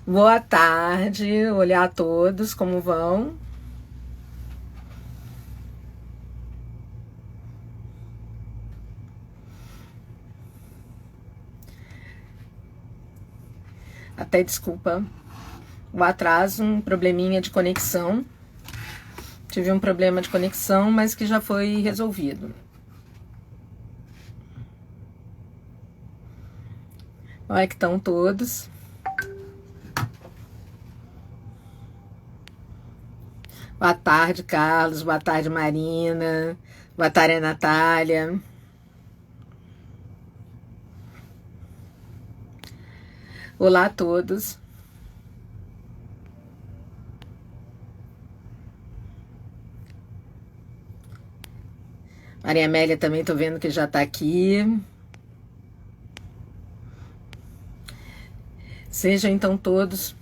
Boa tarde, olá a todos, como vão? Até desculpa o atraso, um probleminha de conexão. Tive um problema de conexão, mas que já foi resolvido. Como é que estão todos? Boa tarde, Carlos. Boa tarde, Marina. Boa tarde, Natália. Olá a todos. Maria Amélia também estou vendo que já está aqui. Sejam então todos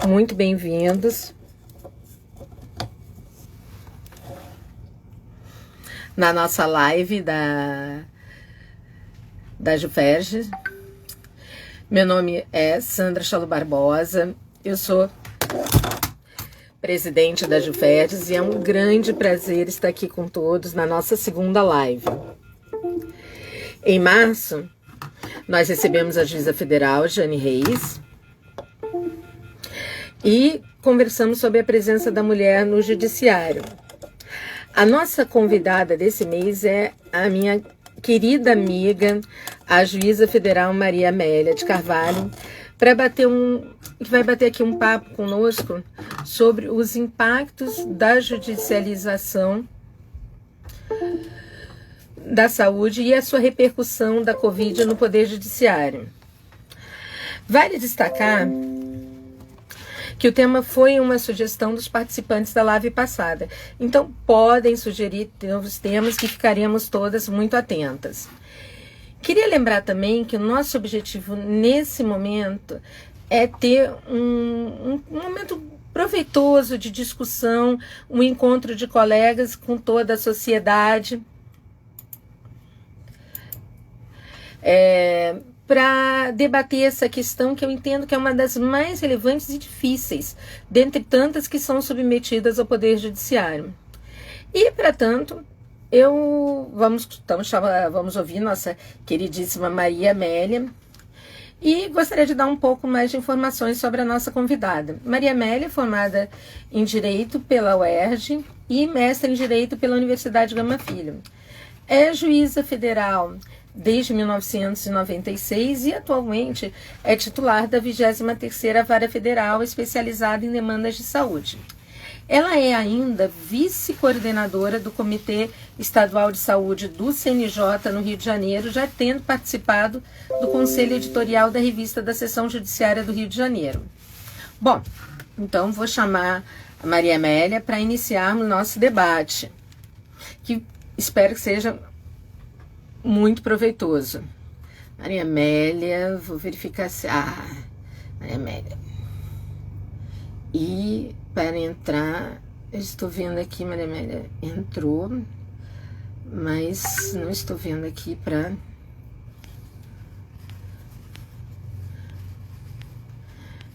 muito bem-vindos na nossa live da Juferge. Meu nome é Sandra Chalo Barbosa, eu sou presidente da Juferges e é um grande prazer estar aqui com todos na nossa segunda live. Em março, nós recebemos a juíza federal, Jane Reis, e conversamos sobre a presença da mulher no judiciário. A nossa convidada desse mês é a minha querida amiga, a juíza federal Maria Amélia de Carvalho, que vai bater aqui um papo conosco sobre os impactos da judicialização da saúde e a sua repercussão da Covid no Poder Judiciário. Vale destacar que o tema foi uma sugestão dos participantes da live passada. Então, podem sugerir novos temas que ficaremos todas muito atentas. Queria lembrar também que o nosso objetivo nesse momento é ter um momento proveitoso de discussão, um encontro de colegas com toda a sociedade, para debater essa questão que eu entendo que é uma das mais relevantes e difíceis, dentre tantas que são submetidas ao Poder Judiciário. E, para tanto, vamos ouvir nossa queridíssima Maria Amélia e gostaria de dar um pouco mais de informações sobre a nossa convidada. Maria Amélia é formada em Direito pela UERJ e mestre em Direito pela Universidade Gama Filho. É juíza federal desde 1996 e atualmente é titular da 23ª Vara Federal especializada em demandas de saúde. Ela é ainda vice-coordenadora do Comitê Estadual de Saúde do CNJ no Rio de Janeiro, já tendo participado do Conselho Editorial da Revista da Seção Judiciária do Rio de Janeiro. Bom, então vou chamar a Maria Amélia para iniciarmos o nosso debate, que espero que seja muito proveitoso. Maria Amélia, vou verificar se... Maria Amélia. E para entrar, eu estou vendo aqui, Maria Amélia entrou, mas não estou vendo aqui para...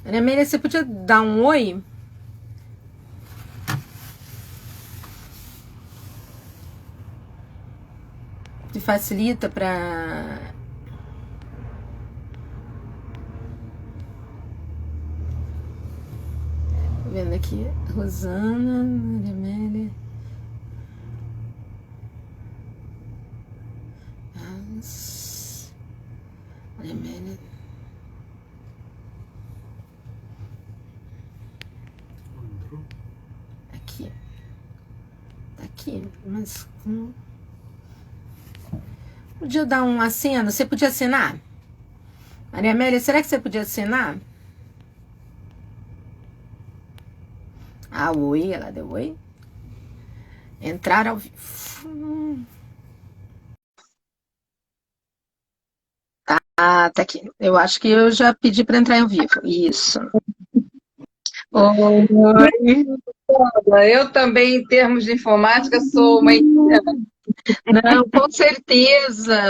Maria Amélia, você podia dar um oi? Que facilita para... Tô vendo aqui, Rosana, Maria Amélia... Maria Amélia... Aqui. Tá aqui, mas... Podia dar um aceno? Você podia acenar? Maria Amélia, será que você podia acenar? Oi, ela deu oi. Entrar ao vivo. Tá aqui. Eu acho que eu já pedi para entrar ao vivo. Isso. Oi, eu também, em termos de informática, sou uma Não, com certeza.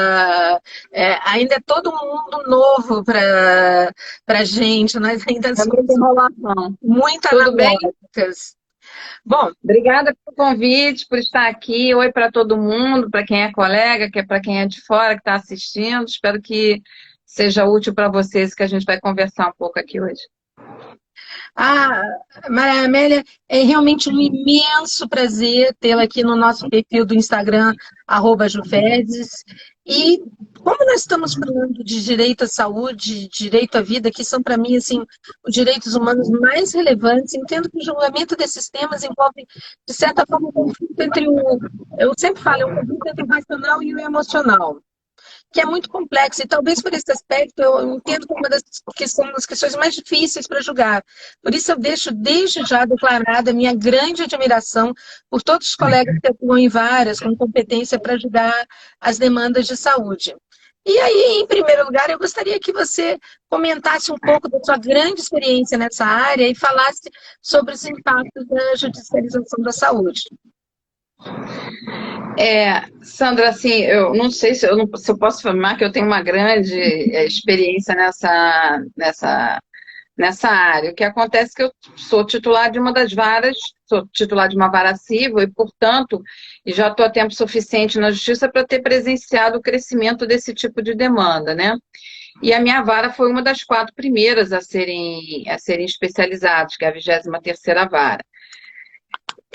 Ainda é todo mundo novo para a gente, nós ainda somos muita enrolação. muito Tudo bem? analógicas. Bom, Obrigada pelo convite, por estar aqui. Oi para todo mundo, para quem é colega, que é para quem é de fora, que está assistindo. Espero que seja útil para vocês, que a gente vai conversar um pouco aqui hoje. ah, Maria Amélia, é realmente um imenso prazer tê-la aqui no nosso perfil do Instagram, @Jufedes. E como nós estamos falando de direito à saúde, direito à vida, que são para mim assim os direitos humanos mais relevantes, entendo que o julgamento desses temas envolve, de certa forma, um conflito entre eu sempre falo, é um conflito entre o racional e o emocional, que é muito complexo, e talvez por esse aspecto eu entendo como uma das questões mais difíceis para julgar. Por isso eu deixo desde já declarada a minha grande admiração por todos os colegas que atuam em várias, com competência para julgar as demandas de saúde. E aí, em primeiro lugar, eu gostaria que você comentasse um pouco da sua grande experiência nessa área e falasse sobre os impactos da judicialização da saúde. Sandra, assim, eu não sei se eu posso afirmar que eu tenho uma grande experiência nessa área. O que acontece é que eu sou titular de uma das varas, sou titular de uma vara civil e, portanto, já estou há tempo suficiente na justiça para ter presenciado o crescimento desse tipo de demanda, né? E a minha vara foi uma das 4 primeiras a serem especializadas, que é a 23ª vara.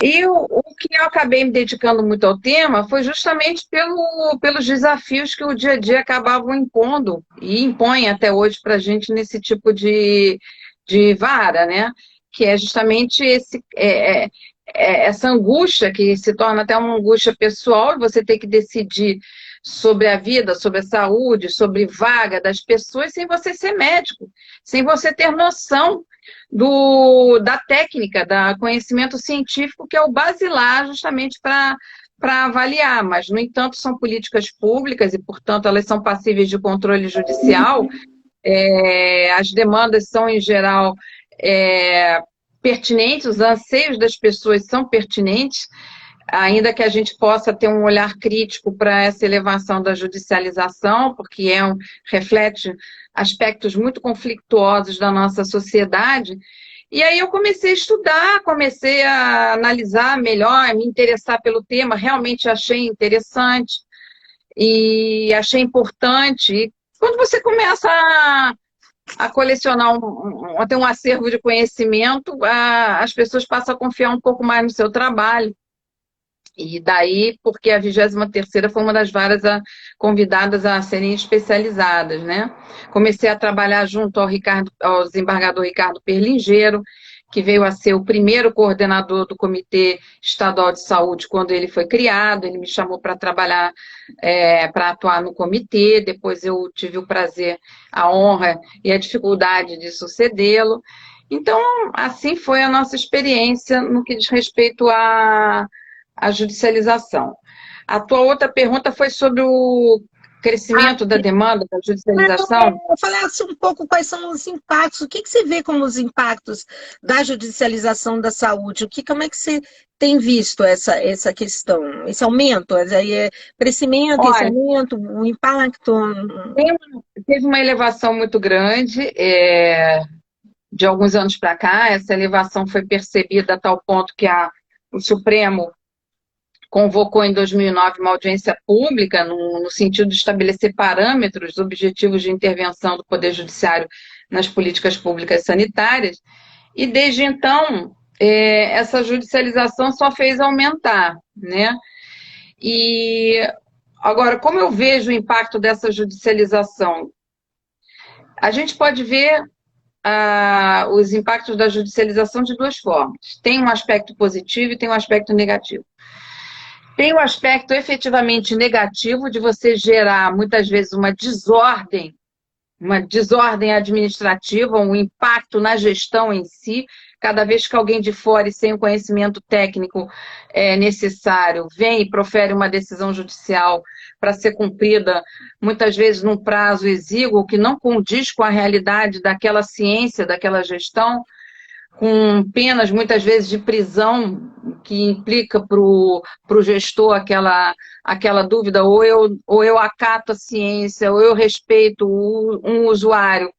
E o que eu acabei me dedicando muito ao tema foi justamente pelos desafios que o dia a dia acabavam impondo, e impõe até hoje para a gente nesse tipo de vara, né? Que é justamente essa angústia, que se torna até uma angústia pessoal, e você tem que decidir sobre a vida, sobre a saúde, sobre vaga das pessoas, sem você ser médico, sem você ter noção da técnica, do conhecimento científico, que é o basilar justamente para avaliar, mas, no entanto, são políticas públicas e, portanto, elas são passíveis de controle judicial. As demandas são, em geral, pertinentes, os anseios das pessoas são pertinentes, ainda que a gente possa ter um olhar crítico para essa elevação da judicialização, porque reflete aspectos muito conflituosos da nossa sociedade. E aí eu comecei a estudar, comecei a analisar melhor, a me interessar pelo tema, realmente achei interessante e achei importante. E quando você começa a colecionar, a ter um acervo de conhecimento, as pessoas passam a confiar um pouco mais no seu trabalho. E daí, porque a 23ª foi uma das varas convidadas a serem especializadas, né? Comecei a trabalhar junto ao desembargador Ricardo Perlingeiro, que veio a ser o primeiro coordenador do Comitê Estadual de Saúde quando ele foi criado. Ele me chamou para trabalhar, para atuar no comitê. Depois eu tive o prazer, a honra e a dificuldade de sucedê-lo. Então, assim foi a nossa experiência no que diz respeito à judicialização. A tua outra pergunta foi sobre o crescimento da demanda da judicialização? Eu falasse um pouco quais são os impactos, o que você vê como os impactos da judicialização da saúde, como é que você tem visto essa questão, esse aumento, crescimento, esse Olha, aumento, o impacto? teve uma elevação muito grande, de alguns anos para cá. Essa elevação foi percebida a tal ponto que o Supremo convocou em 2009 uma audiência pública no sentido de estabelecer parâmetros, objetivos de intervenção do Poder Judiciário nas políticas públicas sanitárias, e desde então essa judicialização só fez aumentar, né? E agora, como eu vejo o impacto dessa judicialização? A gente pode ver os impactos da judicialização de 2 formas. Tem um aspecto positivo e tem um aspecto negativo. Tem o aspecto efetivamente negativo de você gerar, muitas vezes, uma desordem administrativa, um impacto na gestão em si. Cada vez que alguém de fora e sem o conhecimento técnico necessário vem e profere uma decisão judicial para ser cumprida, muitas vezes num prazo exíguo, que não condiz com a realidade daquela ciência, daquela gestão, com penas muitas vezes de prisão, que implica para o gestor aquela dúvida, ou eu acato a ciência, ou eu respeito um usuário,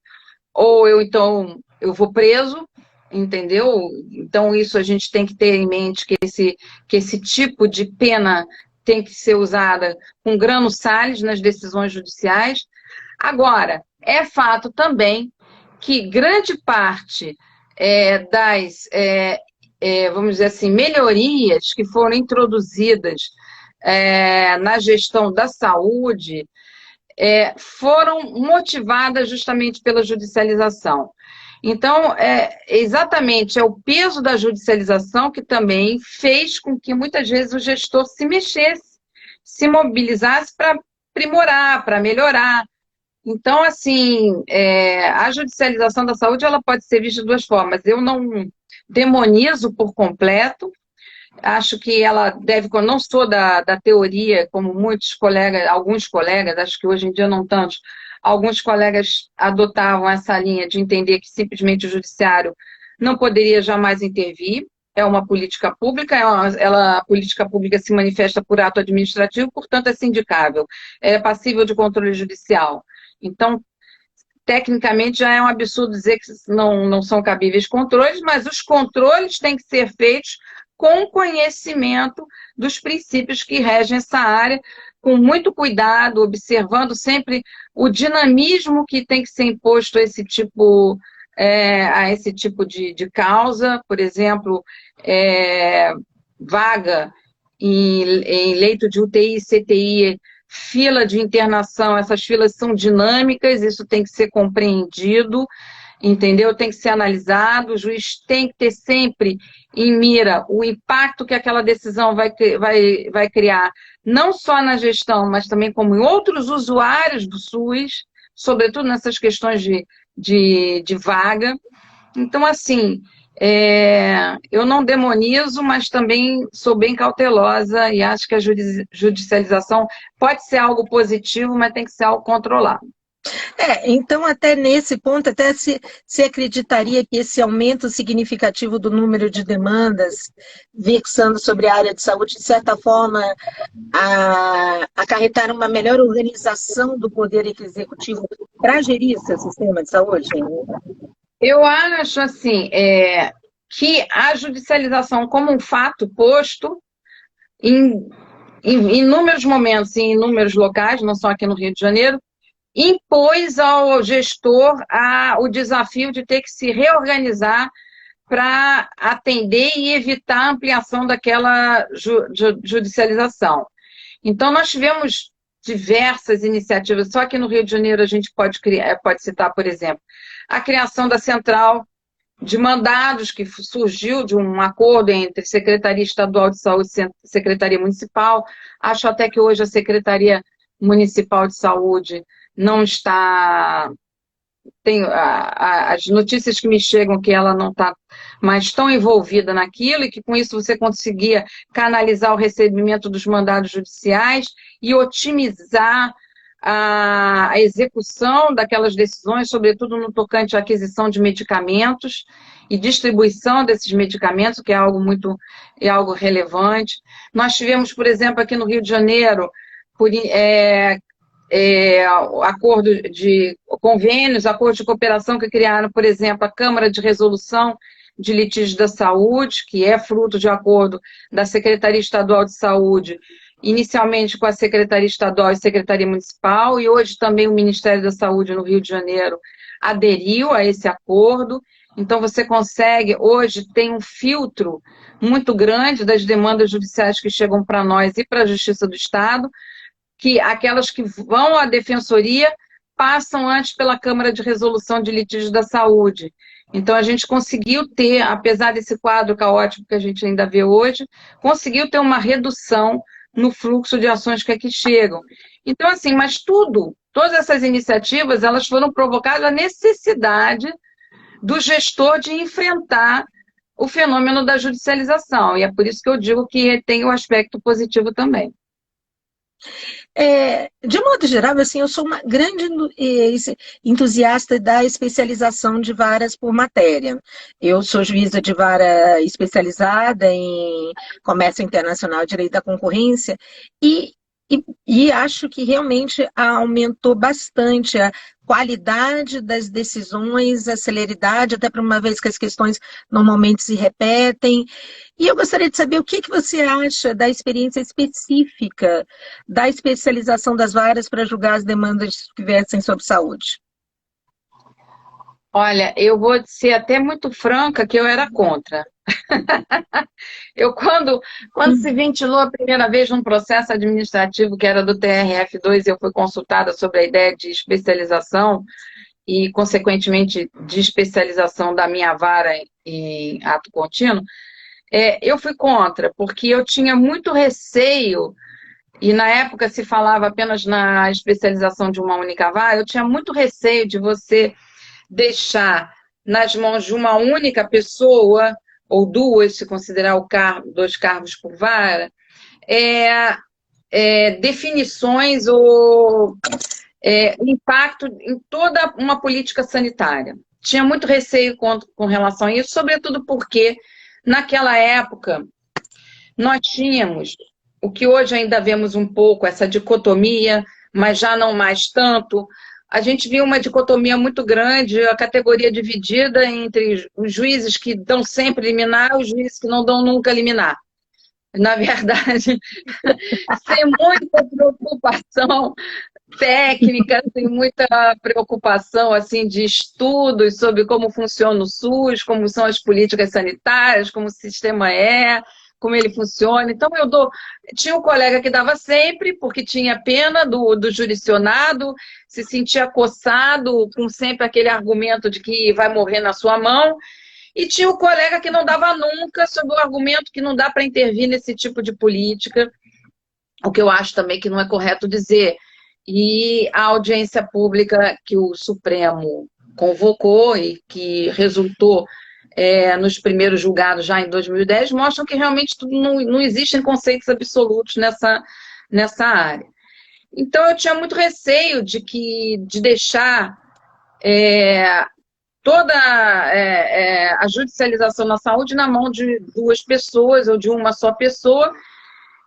ou eu então eu vou preso, entendeu? Então isso a gente tem que ter em mente que esse tipo de pena tem que ser usada com grano sales nas decisões judiciais. Agora, é fato também que grande parte vamos dizer assim, melhorias que foram introduzidas na gestão da saúde foram motivadas justamente pela judicialização. Então, exatamente, é o peso da judicialização que também fez com que muitas vezes o gestor se mexesse, se mobilizasse para aprimorar, para melhorar. Então, assim, a judicialização da saúde ela pode ser vista de duas formas. Eu não demonizo por completo, acho que ela deve, não sou da teoria, como muitos colegas, alguns colegas, acho que hoje em dia não tantos, alguns colegas adotavam essa linha de entender que simplesmente o judiciário não poderia jamais intervir, é uma política pública, a política pública se manifesta por ato administrativo, portanto é sindicável, é passível de controle judicial. Então, tecnicamente já é um absurdo dizer que não são cabíveis controles, mas os controles têm que ser feitos com conhecimento dos princípios que regem essa área, com muito cuidado, observando sempre o dinamismo que tem que ser imposto a esse tipo de causa, por exemplo, vaga em leito de UTI e CTI, fila de internação, essas filas são dinâmicas, isso tem que ser compreendido, entendeu? Tem que ser analisado, o juiz tem que ter sempre em mira o impacto que aquela decisão vai criar, não só na gestão, mas também como em outros usuários do SUS, sobretudo nessas questões de vaga. Então, assim, eu não demonizo, mas também sou bem cautelosa e acho que a judicialização pode ser algo positivo, mas tem que ser algo controlado. Então, até nesse ponto, até se acreditaria que esse aumento significativo do número de demandas versando sobre a área de saúde, de certa forma, acarretar uma melhor organização do poder executivo para gerir esse sistema de saúde? Eu acho, assim, que a judicialização como um fato posto em inúmeros momentos e em inúmeros locais, não só aqui no Rio de Janeiro, impôs ao gestor o desafio de ter que se reorganizar para atender e evitar a ampliação daquela judicialização. Então, nós tivemos diversas iniciativas, só que no Rio de Janeiro a gente pode citar, por exemplo, a criação da Central de Mandados, que surgiu de um acordo entre Secretaria Estadual de Saúde e Secretaria Municipal. Acho até que hoje a Secretaria Municipal de Saúde não está... as notícias que me chegam que ela não está mais tão envolvida naquilo e que com isso você conseguia canalizar o recebimento dos mandados judiciais e otimizar a execução daquelas decisões, sobretudo no tocante à aquisição de medicamentos e distribuição desses medicamentos, que é algo relevante. Nós tivemos, por exemplo, aqui no Rio de Janeiro, acordo de convênios, acordos de cooperação que criaram, por exemplo, a Câmara de Resolução de Litígios da Saúde, que é fruto de acordo da Secretaria Estadual de Saúde, inicialmente com a Secretaria Estadual e Secretaria Municipal, e hoje também o Ministério da Saúde no Rio de Janeiro aderiu a esse acordo. Então você consegue, hoje tem um filtro muito grande das demandas judiciais que chegam para nós e para a Justiça do Estado, que aquelas que vão à Defensoria passam antes pela Câmara de Resolução de Litígios da Saúde. Então, a gente conseguiu ter, apesar desse quadro caótico que a gente ainda vê hoje, conseguiu ter uma redução no fluxo de ações que aqui chegam. Então, assim, mas todas essas iniciativas, elas foram provocadas a necessidade do gestor de enfrentar o fenômeno da judicialização. E é por isso que eu digo que tem o aspecto positivo também. De modo geral, assim, eu sou uma grande entusiasta da especialização de varas por matéria. Eu sou juíza de vara especializada em comércio internacional, direito da concorrência, e, e acho que realmente aumentou bastante a qualidade das decisões, a celeridade, até para uma vez que as questões normalmente se repetem. E eu gostaria de saber o que você acha da experiência específica da especialização das varas para julgar as demandas que viessem sobre saúde. Olha, eu vou ser até muito franca que eu era contra. Quando se ventilou a primeira vez num processo administrativo que era do TRF2, eu fui consultada sobre a ideia de especialização e, consequentemente, de especialização da minha vara em ato contínuo, eu fui contra, porque eu tinha muito receio, e na época se falava apenas na especialização de uma única vara, eu tinha muito receio de você deixar nas mãos de uma única pessoa, ou duas, se considerar dois cargos por vara, definições ou impacto em toda uma política sanitária. Tinha muito receio com relação a isso, sobretudo porque, naquela época, nós tínhamos o que hoje ainda vemos um pouco, essa dicotomia, mas já não mais tanto. A gente viu uma dicotomia muito grande, a categoria dividida entre os juízes que dão sempre liminar e os juízes que não dão nunca liminar. Na verdade, sem muita preocupação técnica, sem muita preocupação assim, de estudos sobre como funciona o SUS, como são as políticas sanitárias, como o sistema como ele funciona. Então, tinha um colega que dava sempre, porque tinha pena do jurisdicionado, se sentia coçado com sempre aquele argumento de que vai morrer na sua mão, e tinha o colega que não dava nunca, sob o argumento que não dá para intervir nesse tipo de política, o que eu acho também que não é correto dizer. E a audiência pública que o Supremo convocou e que resultou nos primeiros julgados já em 2010, mostram que realmente não existem conceitos absolutos nessa área. Então, eu tinha muito receio de deixar toda a judicialização na saúde na mão de duas pessoas ou de uma só pessoa,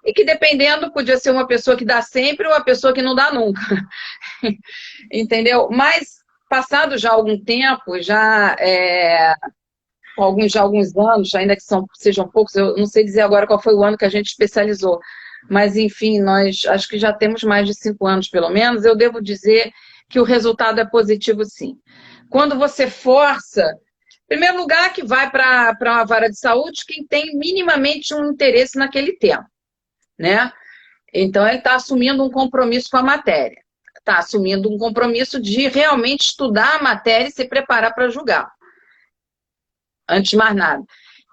e que, dependendo, podia ser uma pessoa que dá sempre ou uma pessoa que não dá nunca. Entendeu? Mas, passado já algum tempo, já alguns anos, ainda que sejam poucos, eu não sei dizer agora qual foi o ano que a gente especializou, mas, enfim, nós acho que já temos mais de 5 anos, pelo menos, eu devo dizer que o resultado é positivo, sim. Quando você força, em primeiro lugar, que vai para uma vara de saúde quem tem minimamente um interesse naquele tema, né? Então, ele está assumindo um compromisso com a matéria, está assumindo um compromisso de realmente estudar a matéria e se preparar para julgar. Antes de mais nada.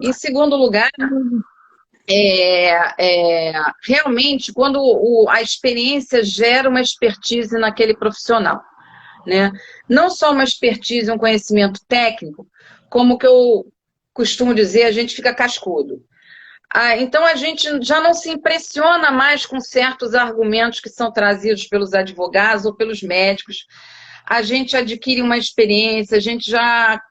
Em segundo lugar, realmente, quando a experiência gera uma expertise naquele profissional, né? Não só uma expertise, um conhecimento técnico, como que eu costumo dizer, a gente fica cascudo. Então, a gente já não se impressiona mais com certos argumentos que são trazidos pelos advogados ou pelos médicos. A gente adquire uma experiência, a gente já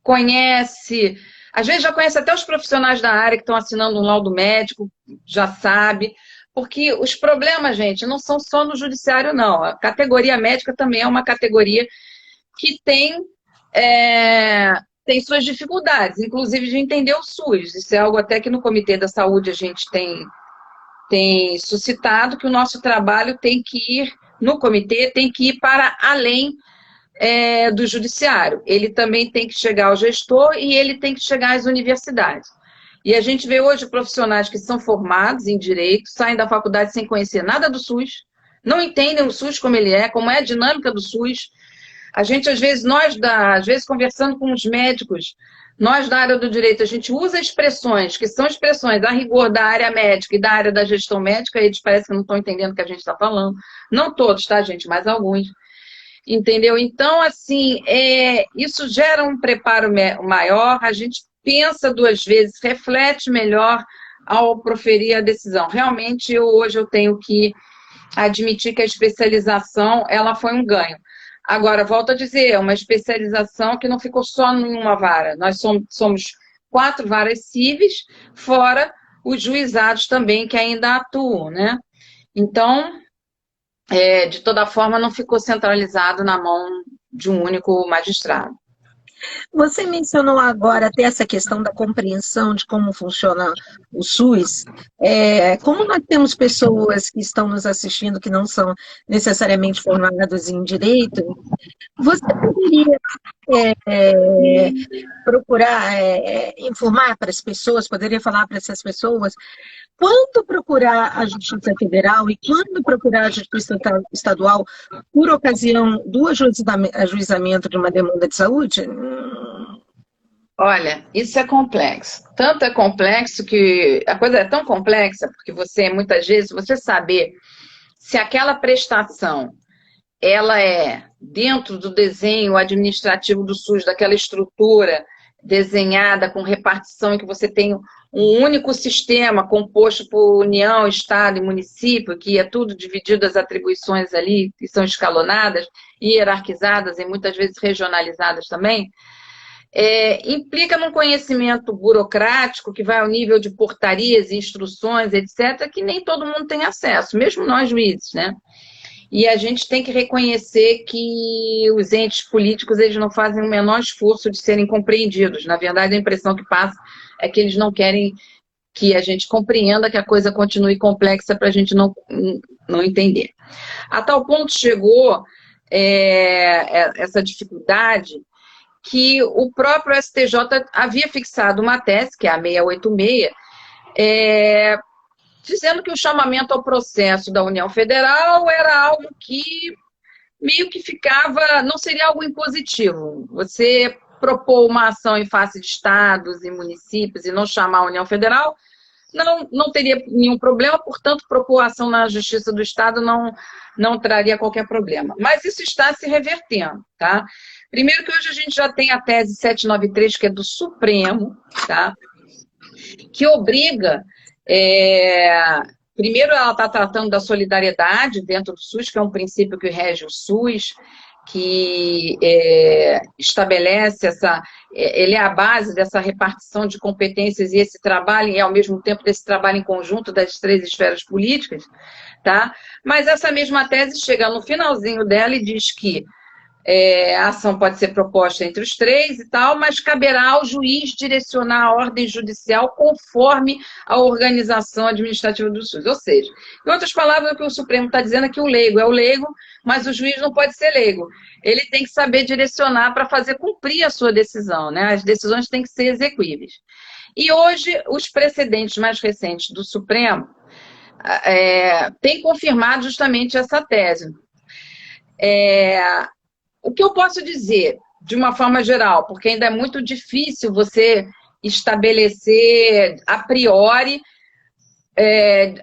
conhece, às vezes já conhece até os profissionais da área que estão assinando um laudo médico, já sabe, porque os problemas, gente, não são só no judiciário, não. A categoria médica também é uma categoria que tem suas dificuldades, inclusive de entender o SUS. Isso é algo até que no Comitê da Saúde a gente tem suscitado, que o nosso trabalho tem que ir, no comitê, tem que ir para além do judiciário. Ele também tem que chegar ao gestor e ele tem que chegar às universidades. E a gente vê hoje profissionais que são formados em direito, saem da faculdade sem conhecer nada do SUS, não entendem o SUS como ele como é a dinâmica do SUS. A gente, às vezes, conversando com os médicos, nós da área do direito, a gente usa expressões que são expressões a rigor da área médica e da área da gestão médica, e eles parecem que não estão entendendo o que a gente está falando. Não todos, tá, gente? Mas alguns. Entendeu? Então, assim, isso gera um preparo maior, a gente pensa 2 vezes, reflete melhor ao proferir a decisão. Realmente, hoje eu tenho que admitir que a especialização ela foi um ganho. Agora, volto a dizer, é uma especialização que não ficou só em uma vara. Nós somos 4 varas cíveis, fora os juizados também que ainda atuam, né? Então, de toda forma, não ficou centralizado na mão de um único magistrado. Você mencionou agora até essa questão da compreensão de como funciona o SUS. Como nós temos pessoas que estão nos assistindo que não são necessariamente formadas em direito, você poderia procurar informar para as pessoas, poderia falar para essas pessoas quando procurar a Justiça Federal e quando procurar a Justiça Estadual por ocasião do ajuizamento de uma demanda de saúde? Olha, isso é complexo. Tanto é complexo que a coisa é tão complexa, porque muitas vezes, você saber se aquela prestação ela é dentro do desenho administrativo do SUS, daquela estrutura desenhada com repartição, em que você tem um único sistema composto por União, Estado e município, que é tudo dividido as atribuições ali, que são escalonadas, hierarquizadas e muitas vezes regionalizadas também, implica num conhecimento burocrático que vai ao nível de portarias e instruções, etc., que nem todo mundo tem acesso, mesmo nós juízes, né? E a gente tem que reconhecer que os entes políticos eles não fazem o menor esforço de serem compreendidos. Na verdade, a impressão que passa é que eles não querem que a gente compreenda, que a coisa continue complexa para a gente não entender. A tal ponto chegou essa dificuldade que o próprio STJ havia fixado uma tese, que é a 686, dizendo que o chamamento ao processo da União Federal era algo que meio que não seria algo impositivo. Você propor uma ação em face de estados e municípios e não chamar a União Federal, não teria nenhum problema, portanto, propor ação na Justiça do Estado não traria qualquer problema. Mas isso está se revertendo, tá? Primeiro que hoje a gente já tem a tese 793, que é do Supremo, tá? Que obriga... Primeiro, ela está tratando da solidariedade dentro do SUS, que é um princípio que rege o SUS, que estabelece ele é a base dessa repartição de competências e esse trabalho, e ao mesmo tempo desse trabalho em conjunto das 3 esferas políticas, tá? Mas essa mesma tese chega no finalzinho dela e diz que a ação pode ser proposta entre os 3 e tal, mas caberá ao juiz direcionar a ordem judicial conforme a organização administrativa do SUS. Ou seja, em outras palavras, o que o Supremo está dizendo é que o leigo é o leigo, mas o juiz não pode ser leigo. Ele tem que saber direcionar para fazer cumprir a sua decisão, né? As decisões têm que ser exequíveis. E hoje, os precedentes mais recentes do Supremo têm confirmado justamente essa tese. O que eu posso dizer, de uma forma geral, porque ainda é muito difícil você estabelecer a priori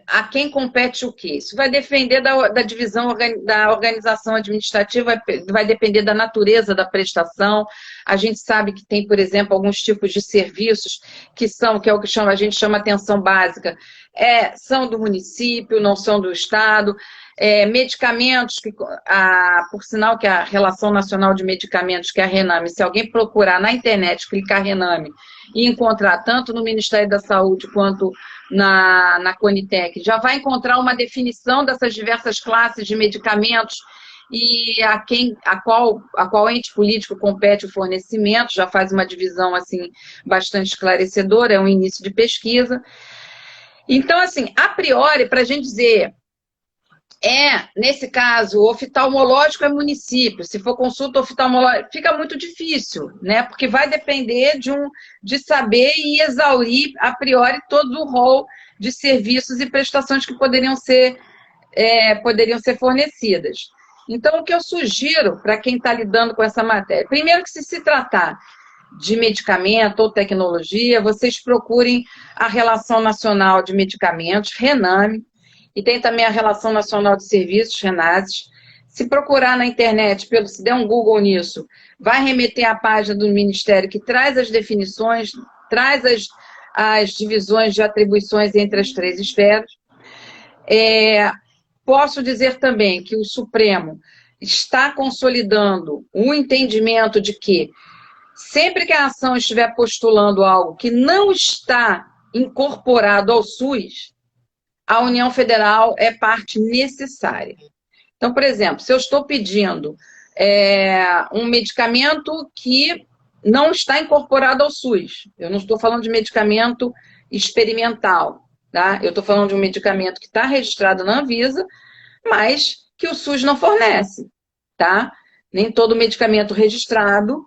a quem compete o quê? Isso vai depender da divisão da organização administrativa, vai depender da natureza da prestação. A gente sabe que tem, por exemplo, alguns tipos de serviços que é o que a gente chama atenção básica, são do município, não são do Estado. Medicamentos, por sinal que a Relação Nacional de Medicamentos, que é a RENAME, se alguém procurar na internet, clicar RENAME e encontrar tanto no Ministério da Saúde quanto na Conitec, já vai encontrar uma definição dessas diversas classes de medicamentos e a qual ente político compete o fornecimento, já faz uma divisão assim bastante esclarecedora, é um início de pesquisa. Então, assim, a priori, para a gente dizer... nesse caso, o oftalmológico é município, se for consulta oftalmológica, fica muito difícil, né? Porque vai depender de saber e exaurir, a priori, todo o rol de serviços e prestações que poderiam ser fornecidas. Então, o que eu sugiro para quem está lidando com essa matéria? Primeiro que se tratar de medicamento ou tecnologia, vocês procurem a Relação Nacional de Medicamentos, RENAME, e tem também a Relação Nacional de Serviços, RENASES. Se procurar na internet, se der um Google nisso, vai remeter à página do Ministério que traz as definições, traz as divisões de atribuições entre as 3 esferas. posso dizer também que o Supremo está consolidando o entendimento de que sempre que a ação estiver postulando algo que não está incorporado ao SUS, a União Federal é parte necessária. Então, por exemplo, se eu estou pedindo um medicamento que não está incorporado ao SUS, eu não estou falando de medicamento experimental, tá? Eu estou falando de um medicamento que está registrado na Anvisa, mas que o SUS não fornece, tá? Nem todo medicamento registrado,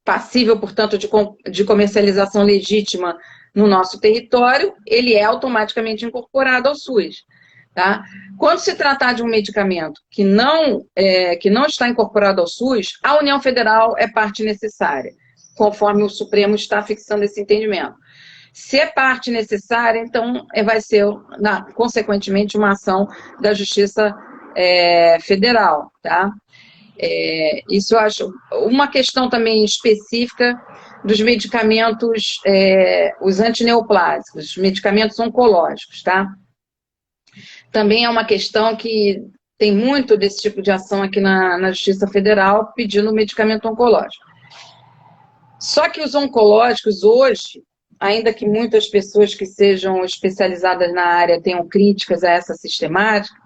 passível, portanto, de comercialização legítima no nosso território, ele é automaticamente incorporado ao SUS, tá? Quando se tratar de um medicamento que não está incorporado ao SUS, a União Federal é parte necessária, conforme o Supremo está fixando esse entendimento. Se é parte necessária, então vai ser, consequentemente, uma ação da Justiça Federal, tá? Isso eu acho uma questão também específica dos medicamentos, os antineoplásicos, os medicamentos oncológicos, tá? Também é uma questão que tem muito desse tipo de ação aqui na Justiça Federal pedindo medicamento oncológico. Só que os oncológicos hoje, ainda que muitas pessoas que sejam especializadas na área tenham críticas a essa sistemática,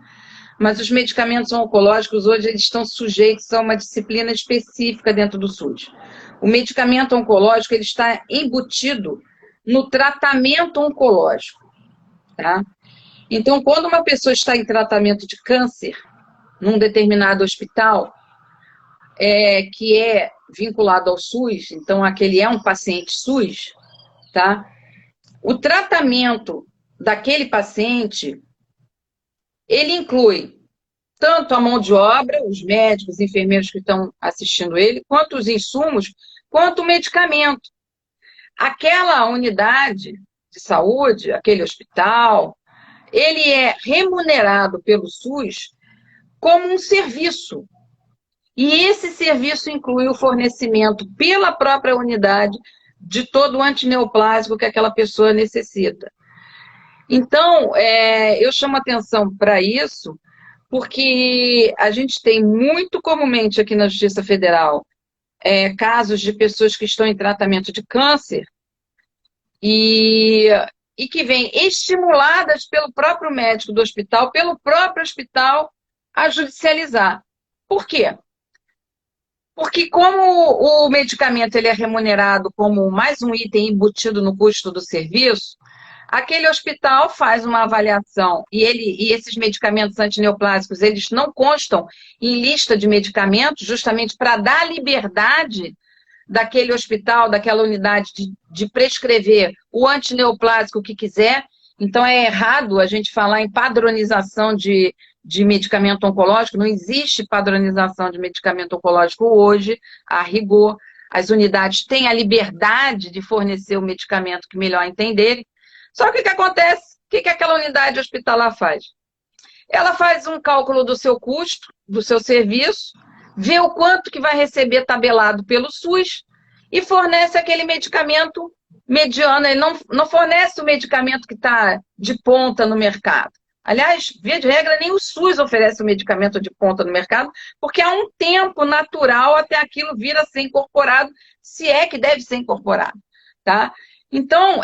mas os medicamentos oncológicos hoje eles estão sujeitos a uma disciplina específica dentro do SUS. O medicamento oncológico ele está embutido no tratamento oncológico, tá? Então, quando uma pessoa está em tratamento de câncer num determinado hospital, que é vinculado ao SUS, então aquele é um paciente SUS, tá? O tratamento daquele paciente, ele inclui tanto a mão de obra, os médicos, enfermeiros que estão assistindo ele, quanto os insumos, quanto o medicamento. Aquela unidade de saúde, aquele hospital, ele é remunerado pelo SUS como um serviço. E esse serviço inclui o fornecimento pela própria unidade de todo o antineoplásico que aquela pessoa necessita. Então, eu chamo atenção para isso, porque a gente tem muito comumente aqui na Justiça Federal casos de pessoas que estão em tratamento de câncer e que vêm estimuladas pelo próprio médico do hospital, pelo próprio hospital, a judicializar. Por quê? Porque como o medicamento ele é remunerado como mais um item embutido no custo do serviço, aquele hospital faz uma avaliação e esses medicamentos antineoplásicos eles não constam em lista de medicamentos justamente para dar liberdade daquele hospital, daquela unidade de prescrever o antineoplásico que quiser. Então é errado a gente falar em padronização de medicamento oncológico, não existe padronização de medicamento oncológico hoje, a rigor. As unidades têm a liberdade de fornecer o medicamento que melhor entenderem. Só que o que acontece? O que aquela unidade hospitalar faz? Ela faz um cálculo do seu custo, do seu serviço, vê o quanto que vai receber tabelado pelo SUS e fornece aquele medicamento mediano. Ele não fornece o medicamento que está de ponta no mercado. Aliás, via de regra, nem o SUS oferece o medicamento de ponta no mercado, porque há um tempo natural até aquilo vir a ser incorporado, se é que deve ser incorporado, tá? Então,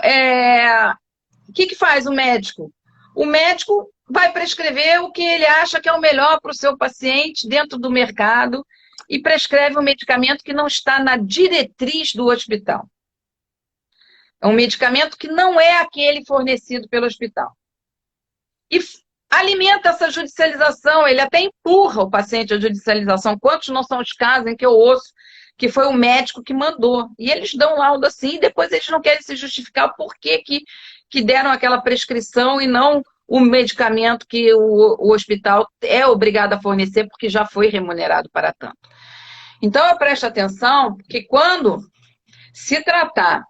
o que faz o médico? O médico vai prescrever o que ele acha que é o melhor para o seu paciente dentro do mercado e prescreve um medicamento que não está na diretriz do hospital. É um medicamento que não é aquele fornecido pelo hospital. E alimenta essa judicialização, ele até empurra o paciente à judicialização. Quantos não são os casos em que eu ouço que foi o médico que mandou? E eles dão laudo assim e depois eles não querem se justificar por que deram aquela prescrição e não o medicamento que o hospital é obrigado a fornecer porque já foi remunerado para tanto. Então, eu presto atenção que quando se tratar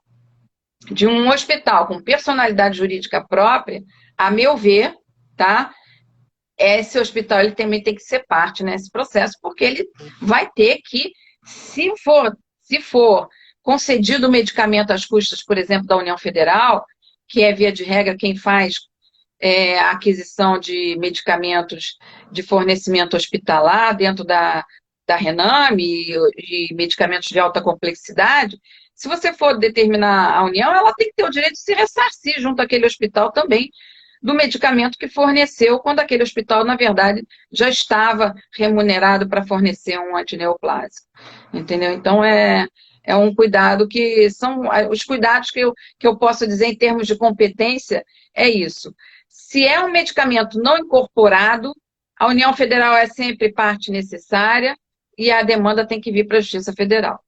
de um hospital com personalidade jurídica própria, a meu ver, tá? Esse hospital ele também tem que ser parte nesse processo, porque ele vai ter que, se for concedido o medicamento às custas, por exemplo, da União Federal, que é via de regra quem faz a aquisição de medicamentos de fornecimento hospitalar dentro da Rename e medicamentos de alta complexidade, se você for determinar a União, ela tem que ter o direito de se ressarcir junto àquele hospital também do medicamento que forneceu, quando aquele hospital, na verdade, já estava remunerado para fornecer um antineoplásico. Entendeu? Então, é um cuidado que são os cuidados que eu posso dizer em termos de competência, é isso. Se é um medicamento não incorporado, a União Federal é sempre parte necessária e a demanda tem que vir para a Justiça Federal.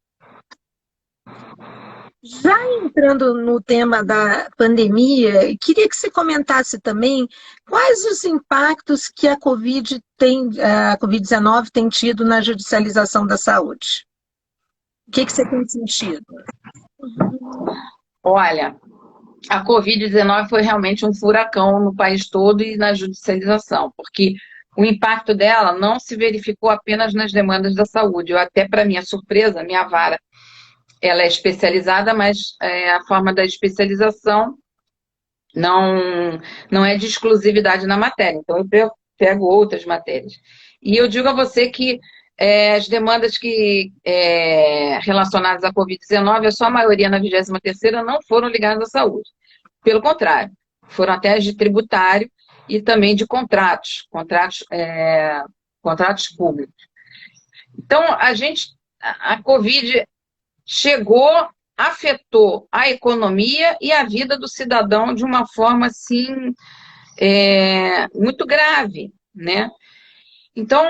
Já entrando no tema da pandemia, queria que você comentasse também quais os impactos que a Covid-19 tem tido na judicialização da saúde. O que você tem sentido? Olha, a Covid-19 foi realmente um furacão no país todo e na judicialização, porque o impacto dela não se verificou apenas nas demandas da saúde. Eu até, para minha surpresa, minha vara, ela é especializada, mas a forma da especialização não é de exclusividade na matéria. Então, eu pego outras matérias. E eu digo a você que as demandas relacionadas à Covid-19, a sua maioria na 23ª, não foram ligadas à saúde. Pelo contrário, foram até as de tributário e também de contratos públicos. Então, a Covid chegou, afetou a economia e a vida do cidadão de uma forma, assim, muito grave, né? Então,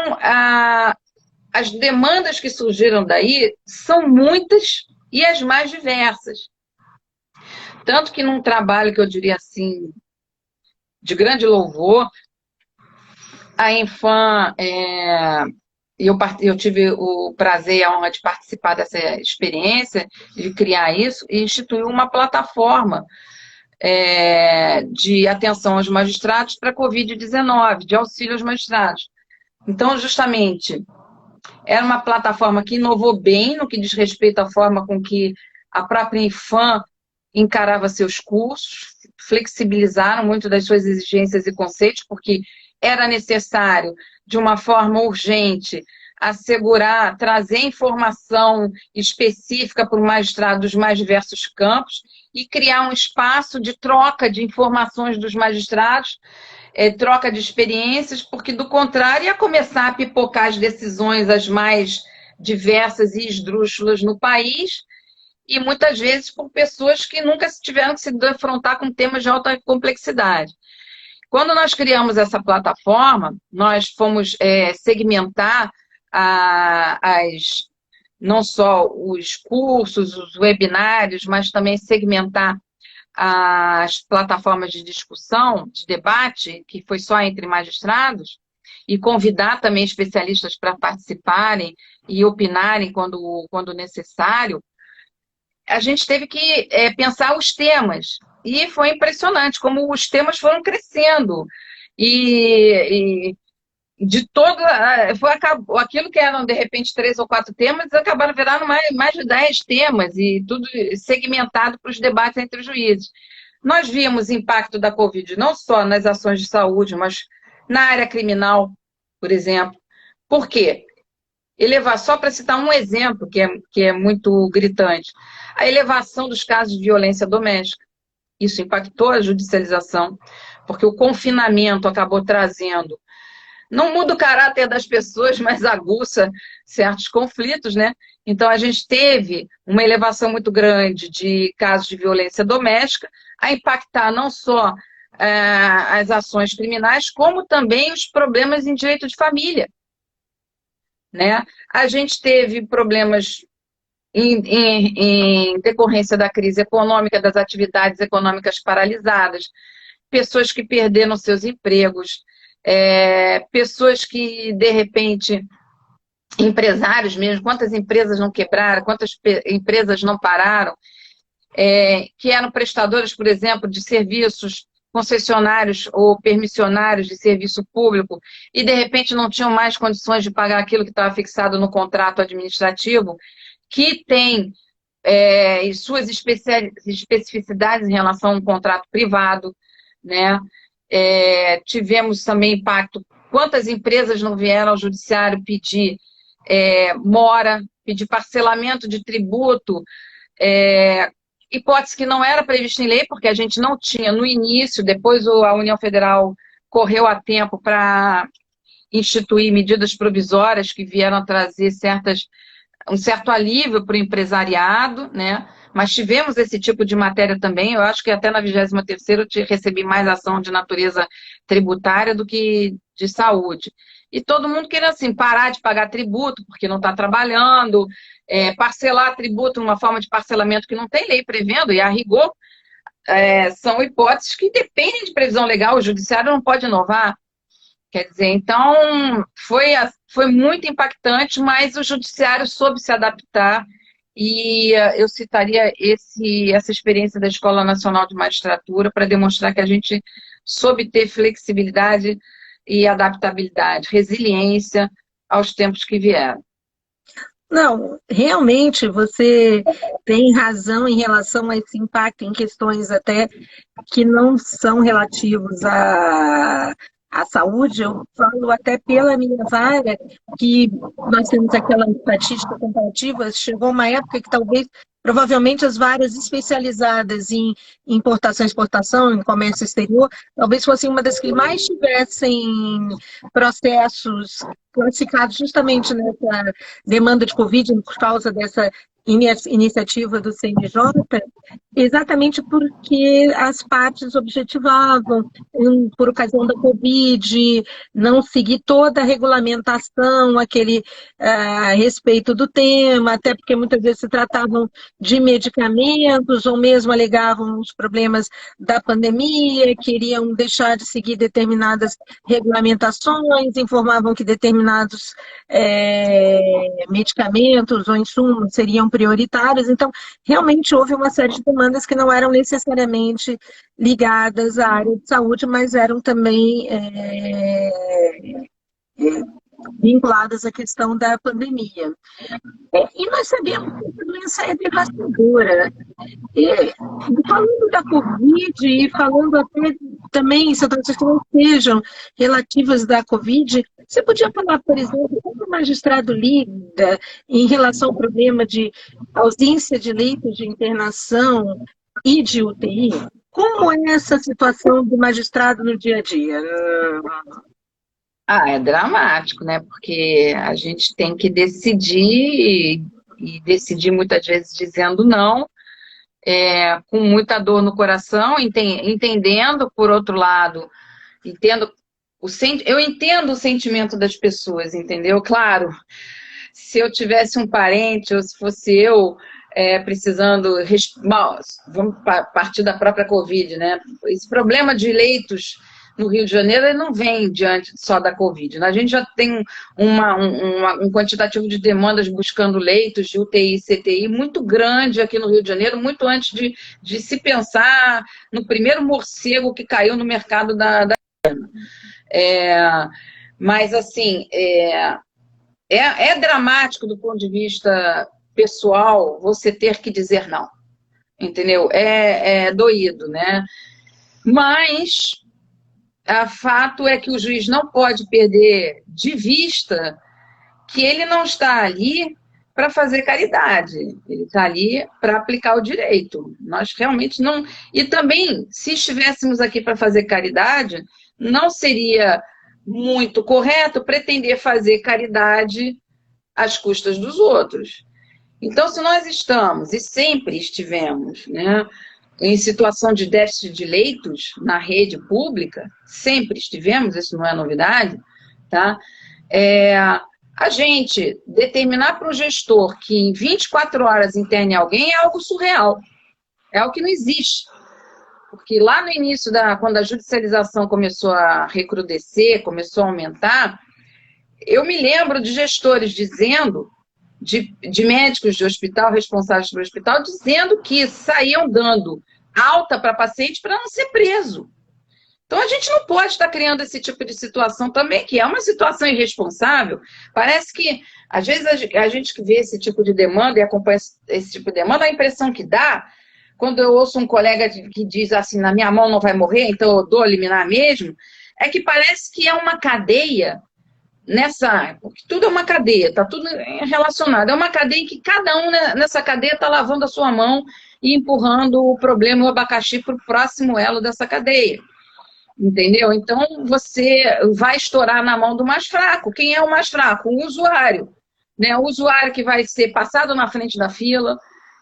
as demandas que surgiram daí são muitas e as mais diversas. Tanto que num trabalho que eu diria assim, de grande louvor, a Infam, eu tive o prazer e a honra de participar dessa experiência, de criar isso, e instituiu uma plataforma de atenção aos magistrados para a Covid-19, de auxílio aos magistrados. Então, justamente, era uma plataforma que inovou bem no que diz respeito à forma com que a própria Infam encarava seus cursos, flexibilizaram muito das suas exigências e conceitos, porque era necessário, de uma forma urgente, assegurar, trazer informação específica para o magistrado dos mais diversos campos e criar um espaço de troca de informações dos magistrados, troca de experiências, porque, do contrário, ia começar a pipocar as decisões as mais diversas e esdrúxulas no país, e muitas vezes por pessoas que nunca tiveram que se defrontar com temas de alta complexidade. Quando nós criamos essa plataforma, nós fomos segmentar não só os cursos, os webinários, mas também segmentar as plataformas de discussão, de debate, que foi só entre magistrados, e convidar também especialistas para participarem e opinarem quando necessário. A gente teve que pensar os temas, e foi impressionante como os temas foram crescendo, e de todo, aquilo que eram de repente 3 ou 4 temas, acabaram virando mais de 10 temas, e tudo segmentado para os debates entre os juízes. Nós vimos impacto da Covid não só nas ações de saúde, mas na área criminal, por exemplo. Por quê? Só para citar um exemplo que é muito gritante, a elevação dos casos de violência doméstica. Isso impactou a judicialização, porque o confinamento acabou trazendo, não muda o caráter das pessoas, mas aguça certos conflitos, né? Então, a gente teve uma elevação muito grande de casos de violência doméstica, a impactar não só as ações criminais, como também os problemas em direito de família, né? A gente teve problemas em decorrência da crise econômica, das atividades econômicas paralisadas, pessoas que perderam seus empregos, pessoas que, de repente, empresários mesmo, quantas empresas não quebraram, quantas empresas não pararam, que eram prestadores, por exemplo, de serviços concessionários ou permissionários de serviço público e, de repente, não tinham mais condições de pagar aquilo que estava fixado no contrato administrativo, que tem suas especificidades em relação a um contrato privado, né? tivemos também impacto. Quantas empresas não vieram ao judiciário pedir mora, pedir parcelamento de tributo, hipótese que não era prevista em lei, porque a gente não tinha no início, depois a União Federal correu a tempo para instituir medidas provisórias que vieram a trazer um certo alívio para o empresariado, né? Mas tivemos esse tipo de matéria também. Eu acho que até na 23ª eu recebi mais ação de natureza tributária do que de saúde. E todo mundo querendo, assim, parar de pagar tributo porque não está trabalhando, parcelar tributo numa forma de parcelamento que não tem lei prevendo, e a rigor são hipóteses que dependem de previsão legal, o judiciário não pode inovar. Quer dizer, então, foi muito impactante, mas o judiciário soube se adaptar, e eu citaria essa experiência da Escola Nacional de Magistratura para demonstrar que a gente soube ter flexibilidade e adaptabilidade, resiliência aos tempos que vieram. Não, realmente você tem razão em relação a esse impacto em questões até que não são relativos à saúde. Eu falo até pela minha vara, que nós temos aquela estatística comparativa, chegou uma época que talvez, provavelmente as varas especializadas em importação e exportação, em comércio exterior, talvez fossem uma das que mais tivessem processos classificados justamente nessa demanda de Covid, por causa dessa iniciativa do CNJ, exatamente porque as partes objetivavam, por ocasião da Covid, não seguir toda a regulamentação, a respeito do tema, até porque muitas vezes se tratavam de medicamentos, ou mesmo alegavam os problemas da pandemia, queriam deixar de seguir determinadas regulamentações, informavam que determinados medicamentos ou insumos seriam prioritários. Então, realmente houve uma série de demandas que não eram necessariamente ligadas à área de saúde, mas eram também vinculadas à questão da pandemia. E nós sabemos que essa doença é devastadora. Falando da Covid e falando até também, se outras questões sejam relativas da Covid, você podia falar, por exemplo, como o magistrado lida em relação ao problema de ausência de leitos de internação e de UTI? Como é essa situação do magistrado no dia a dia? É dramático, né? Porque a gente tem que decidir, e decidir muitas vezes dizendo não, com muita dor no coração, entendendo, por outro lado, eu entendo o sentimento das pessoas, entendeu? Claro, se eu tivesse um parente, ou se fosse eu precisando... Vamos partir da própria Covid, né? Esse problema de leitos no Rio de Janeiro, ele não vem diante só da Covid, né? A gente já tem um quantitativo de demandas buscando leitos de UTI e CTI muito grande aqui no Rio de Janeiro, muito antes de se pensar no primeiro morcego que caiu no mercado da mas, assim, é dramático do ponto de vista pessoal você ter que dizer não, entendeu? É doído, né? Mas o fato é que o juiz não pode perder de vista que ele não está ali para fazer caridade, ele está ali para aplicar o direito. Nós realmente não... E também, se estivéssemos aqui para fazer caridade, não seria muito correto pretender fazer caridade às custas dos outros. Então, se nós estamos, e sempre estivemos, né, em situação de déficit de leitos na rede pública, sempre estivemos, isso não é novidade, tá? A gente determinar para o gestor que em 24 horas interne alguém é algo surreal, é algo que não existe. Porque lá no início, quando a judicialização começou a recrudescer, começou a aumentar, eu me lembro de gestores dizendo, de médicos de hospital, responsáveis pelo hospital, dizendo que saíam dando alta para paciente para não ser preso. Então, a gente não pode estar criando esse tipo de situação também, que é uma situação irresponsável. Parece que, às vezes, a gente que vê esse tipo de demanda e acompanha esse tipo de demanda, a impressão que dá, quando eu ouço um colega que diz assim, na minha mão não vai morrer, então eu dou liminar mesmo, é que parece que é uma cadeia porque tudo é uma cadeia, está tudo relacionado. É uma cadeia em que cada um nessa cadeia está lavando a sua mão e empurrando o problema, o abacaxi, para o próximo elo dessa cadeia. Entendeu? Então, você vai estourar na mão do mais fraco. Quem é o mais fraco? O usuário. Né? O usuário que vai ser passado na frente da fila,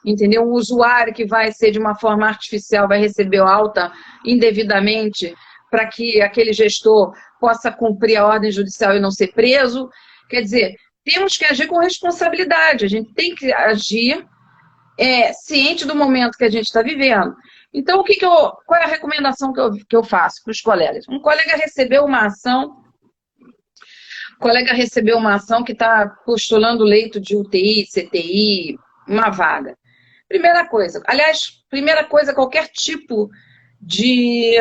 entendeu? Um usuário que vai ser de uma forma artificial, vai receber alta indevidamente para que aquele gestor possa cumprir a ordem judicial e não ser preso. Quer dizer, temos que agir com responsabilidade, a gente tem que agir ciente do momento que a gente está vivendo. Então, qual é a recomendação que eu faço para os colegas? Um colega recebeu uma ação que está postulando leito de UTI, CTI, uma vaga. Primeira coisa, qualquer tipo de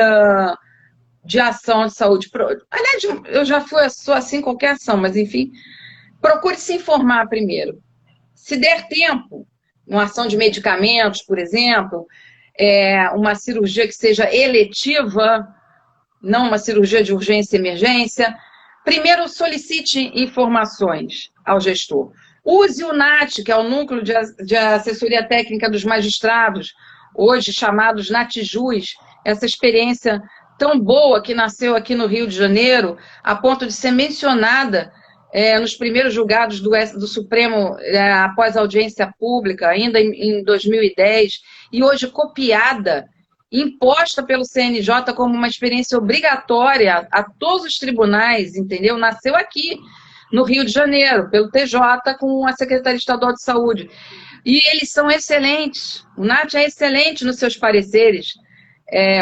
ação de saúde. Aliás, eu já sou assim qualquer ação, mas enfim, procure se informar primeiro. Se der tempo, uma ação de medicamentos, por exemplo, uma cirurgia que seja eletiva, não uma cirurgia de urgência e emergência, primeiro solicite informações ao gestor. Use o NAT, que é o Núcleo de Assessoria Técnica dos Magistrados, hoje chamados NATJUS, essa experiência tão boa que nasceu aqui no Rio de Janeiro, a ponto de ser mencionada nos primeiros julgados do Supremo após a audiência pública, ainda em 2010, e hoje copiada, imposta pelo CNJ como uma experiência obrigatória a todos os tribunais, entendeu? Nasceu aqui, no Rio de Janeiro, pelo TJ, com a Secretaria Estadual de Saúde. E eles são excelentes. O NAT é excelente nos seus pareceres.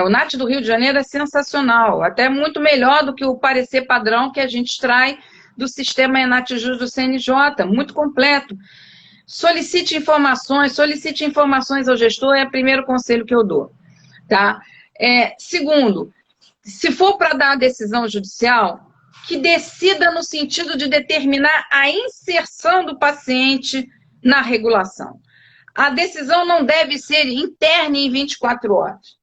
O NAT do Rio de Janeiro é sensacional, até muito melhor do que o parecer padrão que a gente extrai do sistema ENATJUS do CNJ, muito completo. Solicite informações ao gestor, é o primeiro conselho que eu dou. Tá? Segundo, se for para dar a decisão judicial, que decida no sentido de determinar a inserção do paciente na regulação. A decisão não deve ser interna em 24 horas.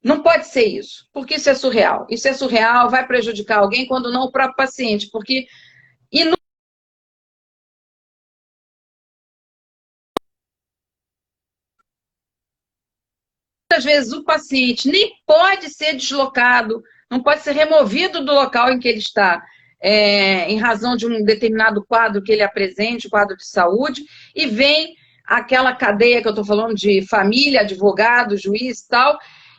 Não pode ser isso, porque isso é surreal. Isso é surreal, vai prejudicar alguém, quando não o próprio paciente, porque muitas vezes o paciente nem pode ser deslocado, não pode ser removido do local em que ele está, em razão de um determinado quadro que ele apresente, quadro de saúde, e vem aquela cadeia que eu estou falando de família, advogado, juiz e tal,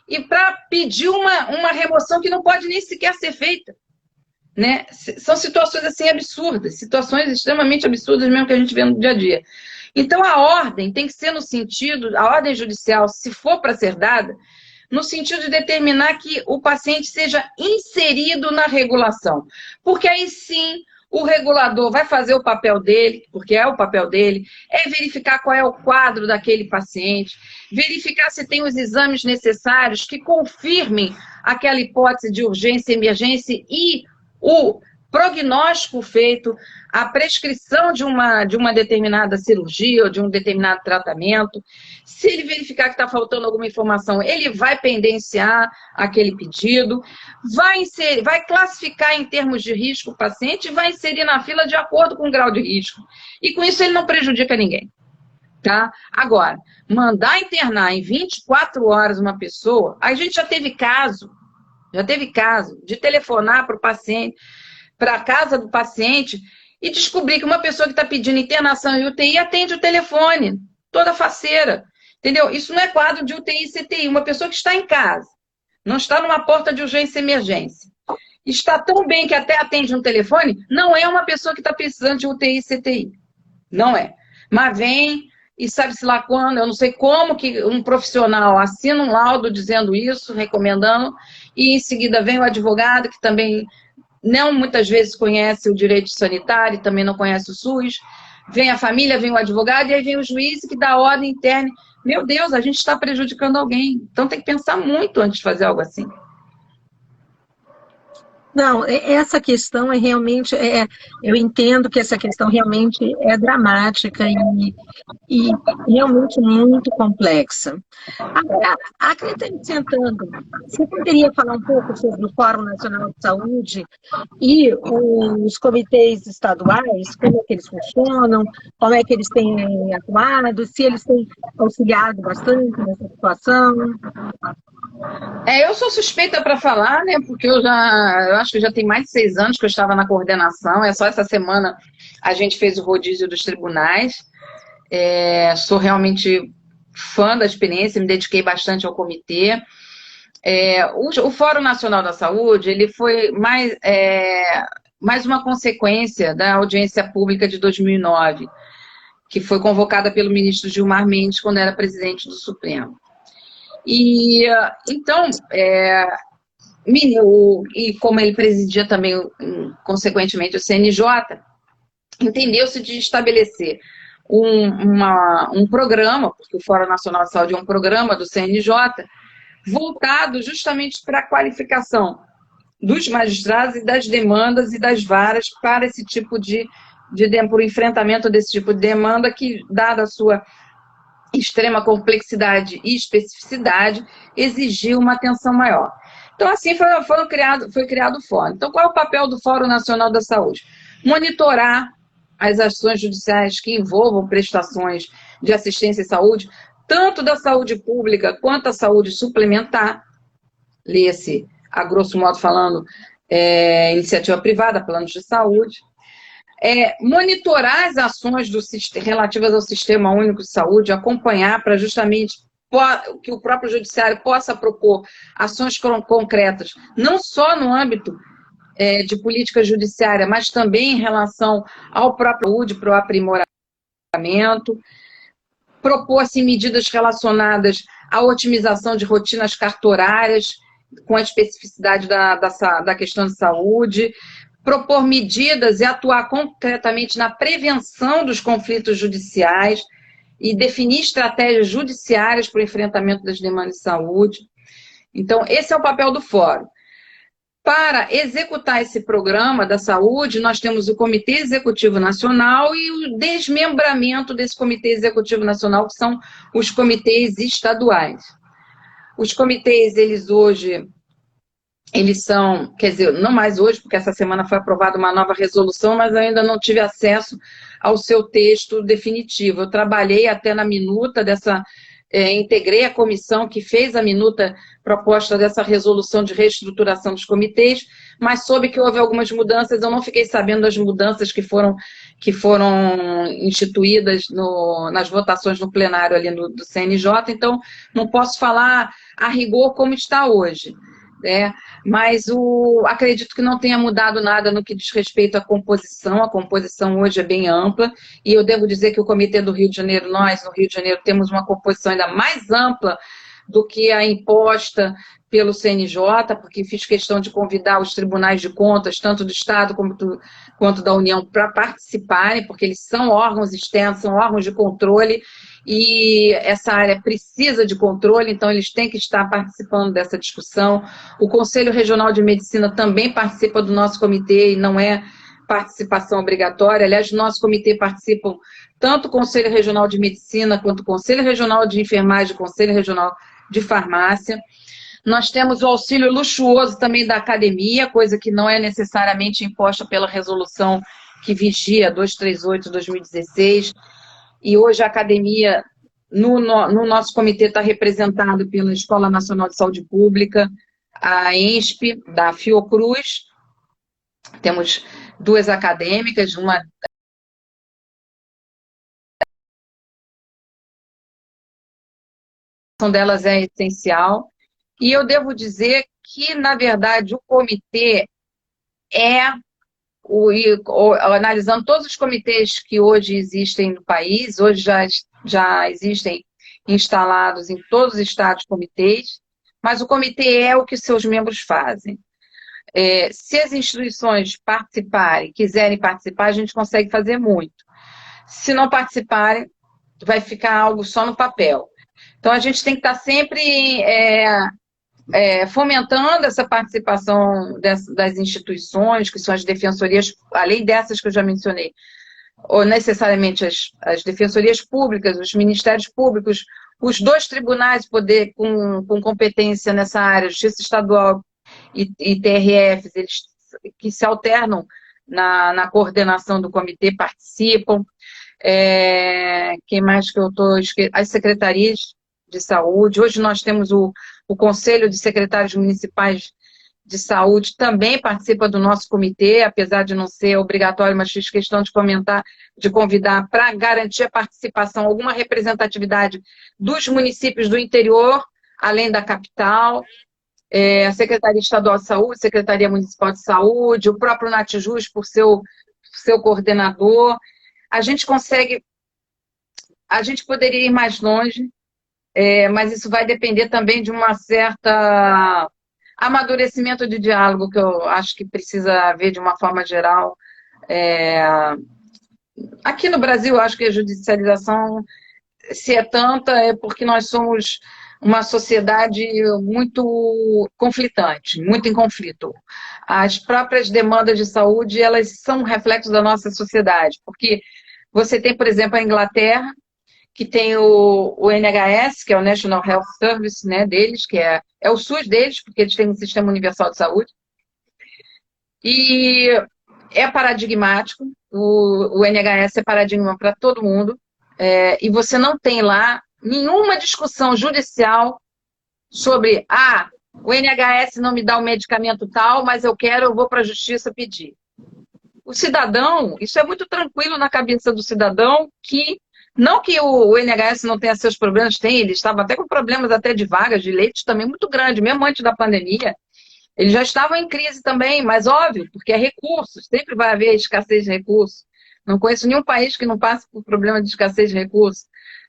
e para pedir uma remoção que não pode nem sequer ser feita. Né? São situações assim absurdas, situações extremamente absurdas mesmo que a gente vê no dia a dia. Então a ordem tem que ser no sentido, a ordem judicial, se for para ser dada, no sentido de determinar que o paciente seja inserido na regulação. Porque aí sim o regulador vai fazer o papel dele, porque é o papel dele, verificar qual é o quadro daquele paciente, verificar se tem os exames necessários que confirmem aquela hipótese de urgência e emergência e o prognóstico feito, a prescrição de uma determinada cirurgia ou de um determinado tratamento. Se ele verificar que está faltando alguma informação, ele vai pendenciar aquele pedido, vai classificar em termos de risco o paciente e vai inserir na fila de acordo com o grau de risco. E com isso ele não prejudica ninguém. Tá? Agora, mandar internar em 24 horas uma pessoa, a gente já teve caso de telefonar para o paciente, para a casa do paciente, e descobrir que uma pessoa que está pedindo internação em UTI atende o telefone, toda faceira, entendeu? Isso não é quadro de UTI e CTI. Uma pessoa que está em casa, não está numa porta de urgência e emergência, está tão bem que até atende um telefone, não é uma pessoa que está precisando de UTI e CTI. Não é. Mas vem, e sabe-se lá quando, eu não sei como que um profissional assina um laudo dizendo isso, recomendando, e em seguida vem o advogado, que também não muitas vezes conhece o direito sanitário, também não conhece o SUS, vem a família, vem o advogado, e aí vem o juiz que dá ordem interna. Meu Deus, a gente está prejudicando alguém. Então tem que pensar muito antes de fazer algo assim. Não, essa questão é realmente, eu entendo que essa questão realmente é dramática e realmente muito complexa. Agora, acrescentando, você poderia falar um pouco sobre o Fórum Nacional de Saúde e os comitês estaduais, como é que eles funcionam, como é que eles têm atuado, se eles têm auxiliado bastante nessa situação? Eu sou suspeita para falar, né? Porque eu acho que já tem mais de 6 anos que eu estava na coordenação. É só essa semana a gente fez o rodízio dos tribunais. Sou realmente fã da experiência, me dediquei bastante ao comitê. O Fórum Nacional da Saúde, ele foi mais uma consequência da audiência pública de 2009, que foi convocada pelo ministro Gilmar Mendes quando era presidente do Supremo. E então, e como ele presidia também, consequentemente, o CNJ, entendeu-se de estabelecer um programa, porque o Fórum Nacional de Saúde é um programa do CNJ, voltado justamente para a qualificação dos magistrados e das demandas e das varas para esse tipo por enfrentamento desse tipo de demanda que, dada a sua extrema complexidade e especificidade, exigiu uma atenção maior. Então, assim foi criado o Fórum. Então, qual é o papel do Fórum Nacional da Saúde? Monitorar as ações judiciais que envolvam prestações de assistência à saúde, tanto da saúde pública quanto da saúde suplementar, lê-se, a grosso modo falando, iniciativa privada, planos de saúde, monitorar as ações relativas ao Sistema Único de Saúde, acompanhar para justamente que o próprio judiciário possa propor ações concretas, não só no âmbito de política judiciária, mas também em relação ao próprio saúde, para o aprimoramento, propor assim, medidas relacionadas à otimização de rotinas cartorárias, com a especificidade da questão de saúde, propor medidas e atuar concretamente na prevenção dos conflitos judiciais e definir estratégias judiciárias para o enfrentamento das demandas de saúde. Então, esse é o papel do Fórum. Para executar esse programa da saúde, nós temos o Comitê Executivo Nacional e o desmembramento desse Comitê Executivo Nacional, que são os comitês estaduais. Os comitês, eles são, quer dizer, não mais hoje, porque essa semana foi aprovada uma nova resolução, mas eu ainda não tive acesso ao seu texto definitivo. Eu trabalhei até na minuta integrei a comissão que fez a minuta proposta dessa resolução de reestruturação dos comitês, mas soube que houve algumas mudanças, eu não fiquei sabendo das mudanças que foram instituídas nas votações no plenário ali do CNJ, então não posso falar a rigor como está hoje. Mas acredito que não tenha mudado nada no que diz respeito à composição. A composição hoje é bem ampla, e eu devo dizer que o Comitê do Rio de Janeiro, nós no Rio de Janeiro temos uma composição ainda mais ampla do que a imposta pelo CNJ, porque fiz questão de convidar os tribunais de contas, tanto do Estado quanto da União, para participarem, porque eles são órgãos externos, são órgãos de controle, e essa área precisa de controle, então eles têm que estar participando dessa discussão. O Conselho Regional de Medicina também participa do nosso comitê, e não é participação obrigatória. Aliás, do nosso comitê participam tanto o Conselho Regional de Medicina, quanto o Conselho Regional de Enfermagem, o Conselho Regional de Farmácia. Nós temos o auxílio luxuoso também da academia, coisa que não é necessariamente imposta pela resolução que vigia 238/2016, e hoje a academia, no nosso comitê, está representado pela Escola Nacional de Saúde Pública, a ENSP, da Fiocruz. Temos 2 acadêmicas, uma delas é essencial, e eu devo dizer que, na verdade, o comitê analisando todos os comitês que hoje existem no país, hoje já existem instalados em todos os estados comitês, mas o comitê é o que seus membros fazem. Se as instituições quiserem participar, a gente consegue fazer muito. Se não participarem, vai ficar algo só no papel. Então, a gente tem que estar sempre fomentando essa participação das instituições, que são as defensorias, além dessas que eu já mencionei, ou necessariamente as defensorias públicas, os ministérios públicos, os 2 tribunais de poder com competência nessa área, Justiça Estadual e TRFs, eles que se alternam na coordenação do comitê, participam. Quem mais que eu estou esquecendo? As secretarias de saúde. Hoje nós temos o Conselho de Secretários Municipais de Saúde, também participa do nosso comitê, apesar de não ser obrigatório, mas fiz questão de comentar, de convidar para garantir a participação, alguma representatividade dos municípios do interior, além da capital, a Secretaria Estadual de Saúde, Secretaria Municipal de Saúde, o próprio Natjus por seu coordenador. A gente poderia ir mais longe, mas isso vai depender também de uma certa amadurecimento de diálogo, que eu acho que precisa haver de uma forma geral. Aqui no Brasil, eu acho que a judicialização, se é tanta, é porque nós somos uma sociedade muito conflitante, muito em conflito. As próprias demandas de saúde, elas são um reflexo da nossa sociedade, porque você tem, por exemplo, a Inglaterra, que tem o NHS, que é o National Health Service, né, deles, que é o SUS deles, porque eles têm um sistema universal de saúde, e é paradigmático, o NHS é paradigma para todo mundo, e você não tem lá nenhuma discussão judicial sobre, o NHS não me dá um medicamento tal, mas eu vou para a justiça pedir. O cidadão, isso é muito tranquilo na cabeça do cidadão, que não que o NHS não tenha seus problemas, tem, ele estava até com problemas até de vagas de leite também muito grande, mesmo antes da pandemia. Eles já estavam em crise também, mas óbvio, porque é recursos, sempre vai haver escassez de recursos. Não conheço nenhum país que não passe por problema de escassez de recursos,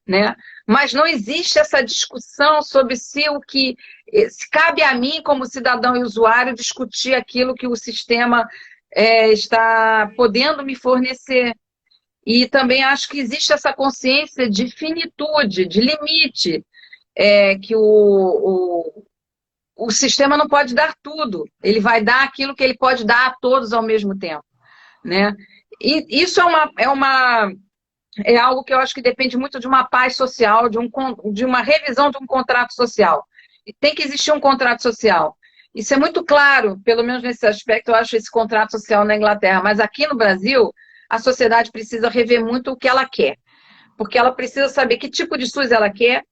né? Mas não existe essa discussão sobre se cabe a mim, como cidadão e usuário, discutir aquilo que o sistema está podendo me fornecer. E também acho que existe essa consciência de finitude, de limite, que o sistema não pode dar tudo. Ele vai dar aquilo que ele pode dar a todos ao mesmo tempo, né? E isso é algo que eu acho que depende muito de uma paz social, de uma revisão de um contrato social. E tem que existir um contrato social. Isso é muito claro, pelo menos nesse aspecto, eu acho esse contrato social na Inglaterra. Mas aqui no Brasil, a sociedade precisa rever muito o que ela quer. Porque ela precisa saber que tipo de SUS ela quer,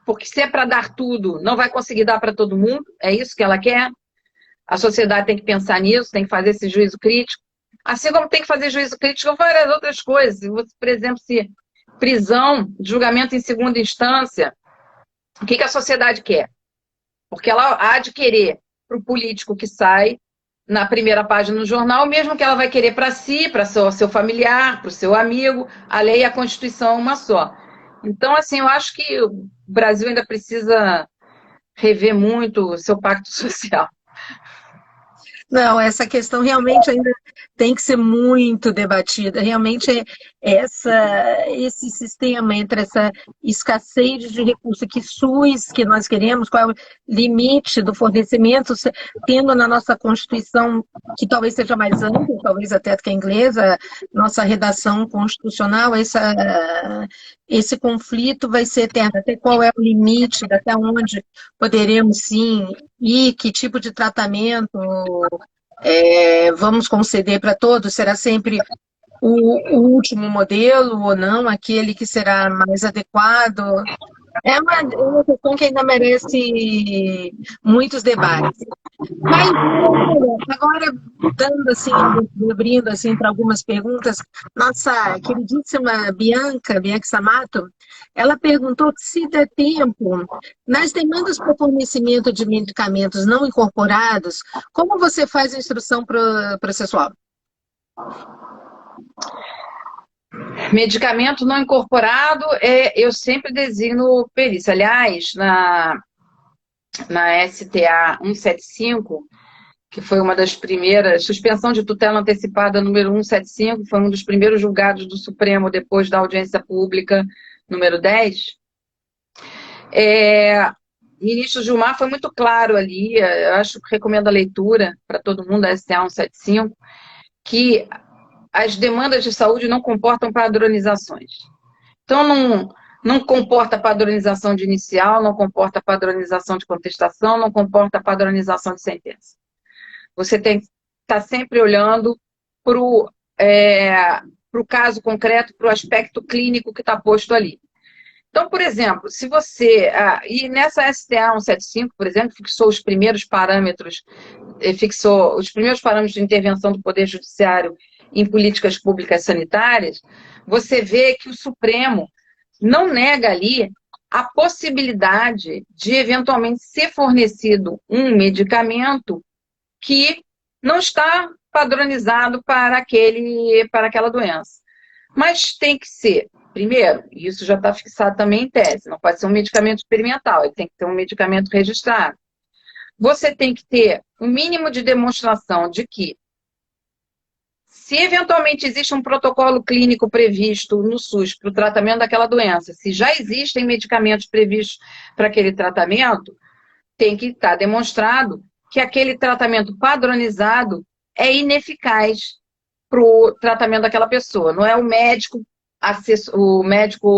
porque se é para dar tudo, não vai conseguir dar para todo mundo, é isso que ela quer. A sociedade tem que pensar nisso, tem que fazer esse juízo crítico. Assim como tem que fazer juízo crítico em várias outras coisas. Por exemplo, se prisão, julgamento em segunda instância, o que a sociedade quer? Porque ela há de querer para o político que sai na primeira página do jornal, mesmo que ela vai querer para si, para seu familiar, para o seu amigo, a lei e a Constituição uma só. Então, assim, eu acho que o Brasil ainda precisa rever muito o seu pacto social. Não, essa questão realmente ainda tem que ser muito debatida. Realmente esse sistema entre essa escassez de recursos, que SUS que nós queremos, qual é o limite do fornecimento, tendo na nossa Constituição, que talvez seja mais ampla, talvez até que a inglesa, nossa redação constitucional, esse conflito vai ser eterno. Até qual é o limite, até onde poderemos sim ir, que tipo de tratamento vamos conceder para todos? Será sempre o último modelo ou não, aquele que será mais adequado? É uma questão que ainda merece muitos debates. Mas, agora, abrindo assim, para algumas perguntas, nossa queridíssima Bianca Samato, ela perguntou se der tempo, nas demandas para fornecimento de medicamentos não incorporados, como você faz a instrução processual? Medicamento não incorporado, eu sempre designo perícia. Aliás, na STA 175, que foi uma das primeiras, suspensão de tutela antecipada número 175, foi um dos primeiros julgados do Supremo depois da audiência pública número 10, ministro Gilmar foi muito claro ali, eu acho que recomendo a leitura para todo mundo, a STA 175, que as demandas de saúde não comportam padronizações. Então, não comporta padronização de inicial, não comporta padronização de contestação, não comporta padronização de sentença. Você tem que estar sempre olhando para o caso concreto, para o aspecto clínico que está posto ali. Então, por exemplo, se você... e nessa STA 175, por exemplo, fixou os primeiros parâmetros de intervenção do Poder Judiciário em políticas públicas sanitárias, você vê que o Supremo não nega ali a possibilidade de, eventualmente, ser fornecido um medicamento que não está padronizado para aquela doença. Mas tem que ser, primeiro, isso já está fixado também em tese, não pode ser um medicamento experimental, ele tem que ter um medicamento registrado. Você tem que ter um mínimo de demonstração de que, se eventualmente existe um protocolo clínico previsto no SUS para o tratamento daquela doença, se já existem medicamentos previstos para aquele tratamento, tem que estar demonstrado que aquele tratamento padronizado é ineficaz para o tratamento daquela pessoa. Não é o médico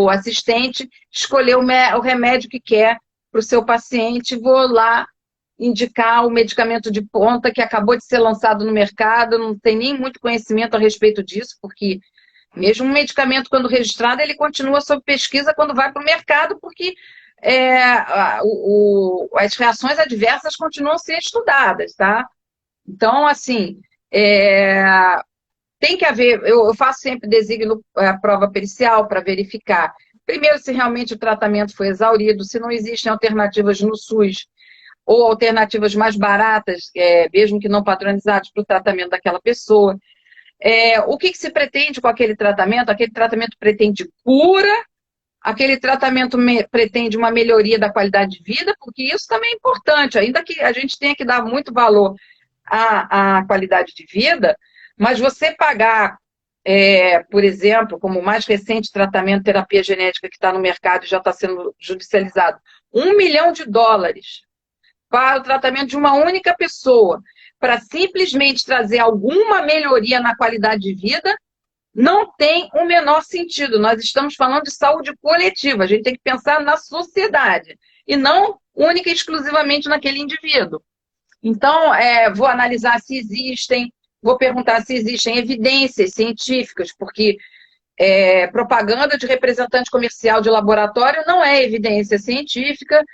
assistente escolher o remédio que quer para o seu paciente, vou lá indicar o medicamento de ponta que acabou de ser lançado no mercado, não tem nem muito conhecimento a respeito disso, porque mesmo um medicamento, quando registrado, ele continua sob pesquisa quando vai para o mercado, porque as reações adversas continuam sendo estudadas, tá? Então, assim, tem que haver, eu faço sempre designo a prova pericial para verificar, primeiro, se realmente o tratamento foi exaurido, se não existem alternativas no SUS, ou alternativas mais baratas, mesmo que não padronizadas, para o tratamento daquela pessoa. O que se pretende com aquele tratamento? Aquele tratamento pretende cura, aquele tratamento pretende uma melhoria da qualidade de vida, porque isso também é importante, ainda que a gente tenha que dar muito valor à qualidade de vida, mas você pagar, por exemplo, como o mais recente tratamento de terapia genética que está no mercado e já está sendo judicializado, $1 milhão para o tratamento de uma única pessoa, para simplesmente trazer alguma melhoria na qualidade de vida, não tem o menor sentido. Nós estamos falando de saúde coletiva, a gente tem que pensar na sociedade, e não única e exclusivamente naquele indivíduo. Então, vou analisar se existem, vou perguntar se existem evidências científicas, porque propaganda de representante comercial de laboratório não é evidência científica,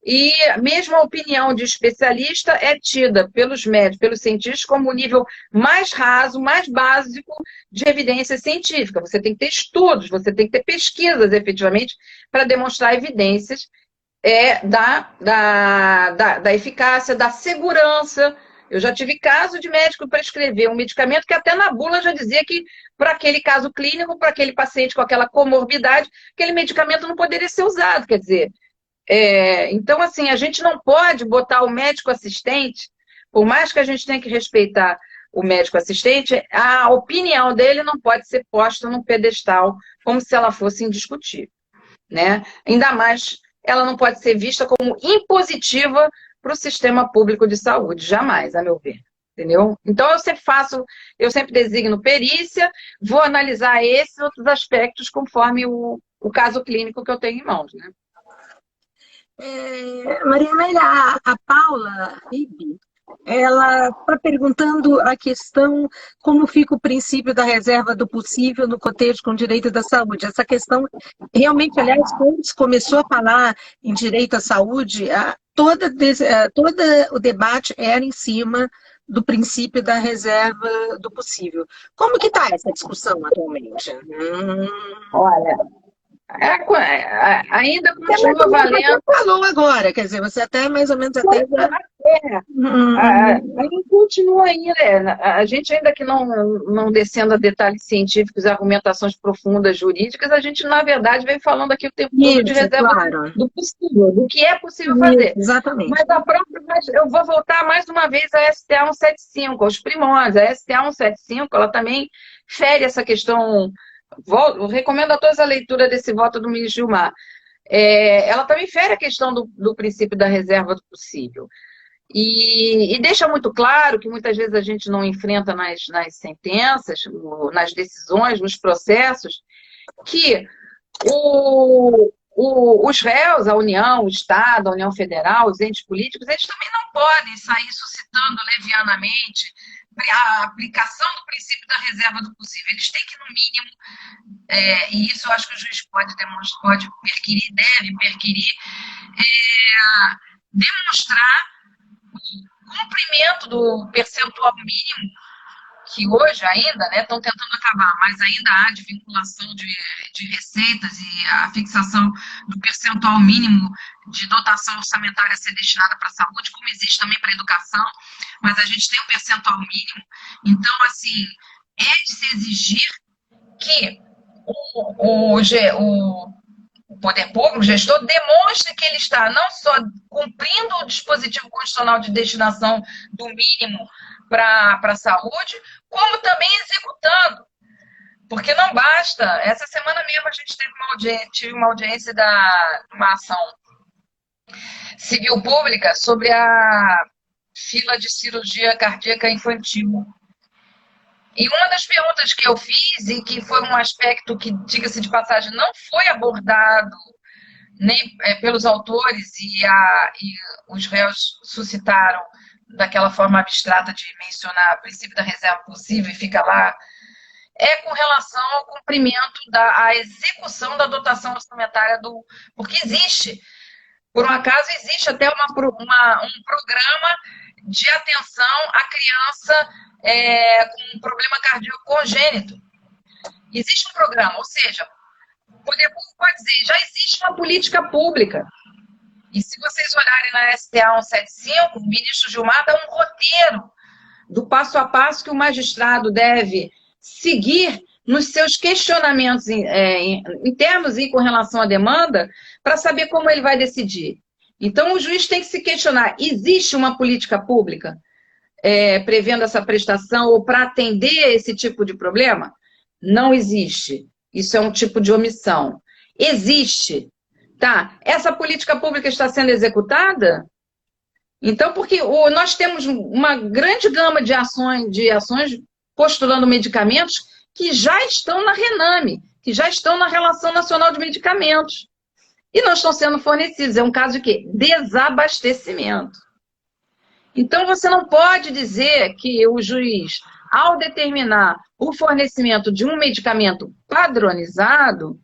e mesmo a opinião de especialista é tida pelos médicos, pelos cientistas, como o nível mais raso, mais básico de evidência científica. Você tem que ter estudos, você tem que ter pesquisas, efetivamente, para demonstrar evidências da eficácia, da segurança. Eu já tive caso de médico prescrever um medicamento que até na bula já dizia que, para aquele caso clínico, para aquele paciente com aquela comorbidade, aquele medicamento não poderia ser usado. Quer dizer, então, assim, a gente não pode botar o médico assistente, por mais que a gente tenha que respeitar o médico assistente, a opinião dele não pode ser posta num pedestal como se ela fosse indiscutível, né? Ainda mais, ela não pode ser vista como impositiva para o sistema público de saúde, jamais, a meu ver. Entendeu? Então, eu sempre designo perícia, vou analisar esses outros aspectos conforme o caso clínico que eu tenho em mãos, né? Maria Amélia, a Paula Ribe, ela está perguntando a questão como fica o princípio da reserva do possível no cotejo com direito da saúde. Essa questão, realmente, aliás, quando se começou a falar em direito à saúde, todo o debate era em cima do princípio da reserva do possível. Como que está essa discussão atualmente? Olha, ainda continua valendo. Você falou agora, quer dizer, você até mais ou menos até já... Continua ainda. A gente ainda que não descendo a detalhes científicos e argumentações profundas jurídicas, a gente, na verdade, vem falando aqui o tempo todo de reserva do possível, do que é possível fazer. Exatamente. Mas eu vou voltar mais uma vez à STA 175, aos primórdios. A STA 175, ela também fere essa questão. Eu recomendo a todos a leitura desse voto do ministro Gilmar. ela também fere a questão do princípio da reserva do possível. E deixa muito claro que muitas vezes a gente não enfrenta nas sentenças, nas decisões, nos processos, que os réus, a União, o Estado, a União Federal, os entes políticos, eles também não podem sair suscitando levianamente a aplicação do princípio da reserva do possível. Eles têm que, no mínimo, e isso eu acho que o juiz pode perquirir, deve perquirir, demonstrar o cumprimento do percentual mínimo, que hoje ainda estão tentando acabar, mas ainda há de vinculação de receitas e a fixação do percentual mínimo de dotação orçamentária a ser destinada para a saúde, como existe também para a educação, mas a gente tem um percentual mínimo. Então, assim, é de se exigir que o poder público, o gestor, demonstre que ele está não só cumprindo o dispositivo constitucional de destinação do mínimo para a saúde, como também executando. Porque não basta. Essa semana mesmo a gente tive uma audiência de uma ação civil pública sobre a fila de cirurgia cardíaca infantil. E uma das perguntas que eu fiz, e que foi um aspecto que, diga-se de passagem, não foi abordado nem pelos autores e os réus suscitaram daquela forma abstrata de mencionar o princípio da reserva possível e fica lá, é com relação ao cumprimento à execução da dotação orçamentária porque existe, por um acaso, existe até um programa de atenção à criança com um problema cardíaco congênito. Existe um programa, ou seja, o poder público pode dizer, já existe uma política pública. E se vocês olharem na STA 175, o ministro Gilmar dá um roteiro do passo a passo que o magistrado deve seguir nos seus questionamentos internos e com relação à demanda, para saber como ele vai decidir. Então, o juiz tem que se questionar, existe uma política pública prevendo essa prestação ou para atender esse tipo de problema? Não existe. Isso é um tipo de omissão. Existe. Tá? Essa política pública está sendo executada? Então, porque nós temos uma grande gama de ações postulando medicamentos que já estão na RENAME, que já estão na Relação Nacional de Medicamentos. E não estão sendo fornecidos. É um caso de quê? Desabastecimento. Então, você não pode dizer que o juiz, ao determinar o fornecimento de um medicamento padronizado,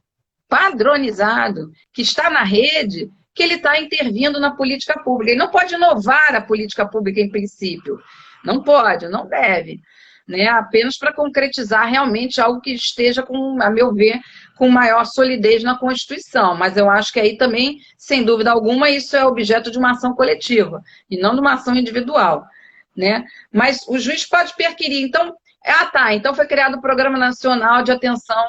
que está na rede, que ele está intervindo na política pública. Ele não pode inovar a política pública em princípio. Não pode, não deve. Apenas para concretizar realmente algo que esteja, a meu ver, com maior solidez na Constituição. Mas eu acho que aí também, sem dúvida alguma, isso é objeto de uma ação coletiva, e não de uma ação individual. Mas o juiz pode perquirir. Então, então foi criado o Programa Nacional de Atenção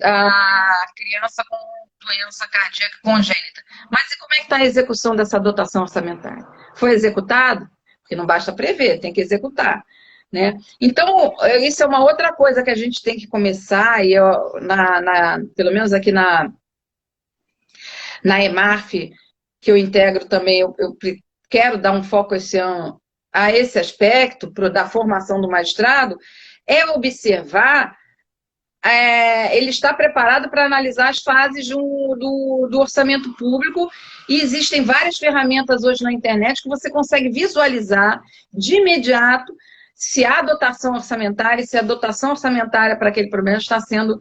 à Criança com Doença Cardíaca Congênita. Mas e como é que está a execução dessa dotação orçamentária? Foi executado? Porque não basta prever, tem que executar. Então, isso é uma outra coisa que a gente tem que começar, e pelo menos aqui na EMARF, que eu integro também, eu quero dar um foco esse ano a esse aspecto da formação do magistrado, é observar, ele está preparado para analisar as fases do orçamento público, e existem várias ferramentas hoje na internet que você consegue visualizar de imediato se há dotação orçamentária e se a dotação orçamentária para aquele problema está sendo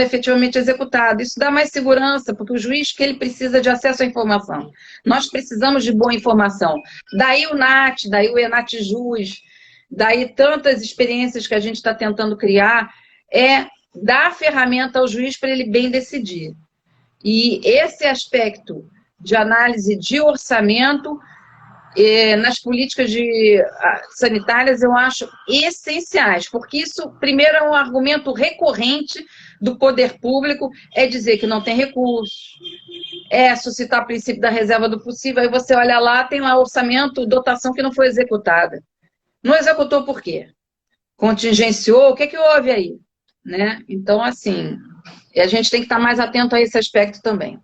efetivamente executada. Isso dá mais segurança, porque o juiz que ele precisa de acesso à informação. Nós precisamos de boa informação. Daí o NAT, daí o ENATJUS, daí tantas experiências que a gente está tentando criar, dar ferramenta ao juiz para ele bem decidir. E esse aspecto de análise de orçamento nas políticas sanitárias eu acho essenciais, porque isso, primeiro, é um argumento recorrente do poder público, é dizer que não tem recurso, suscitar o princípio da reserva do possível, aí você olha lá, tem lá orçamento, dotação que não foi executada. Não executou por quê? Contingenciou? O que é que houve aí? Então, assim, a gente tem que estar mais atento a esse aspecto também.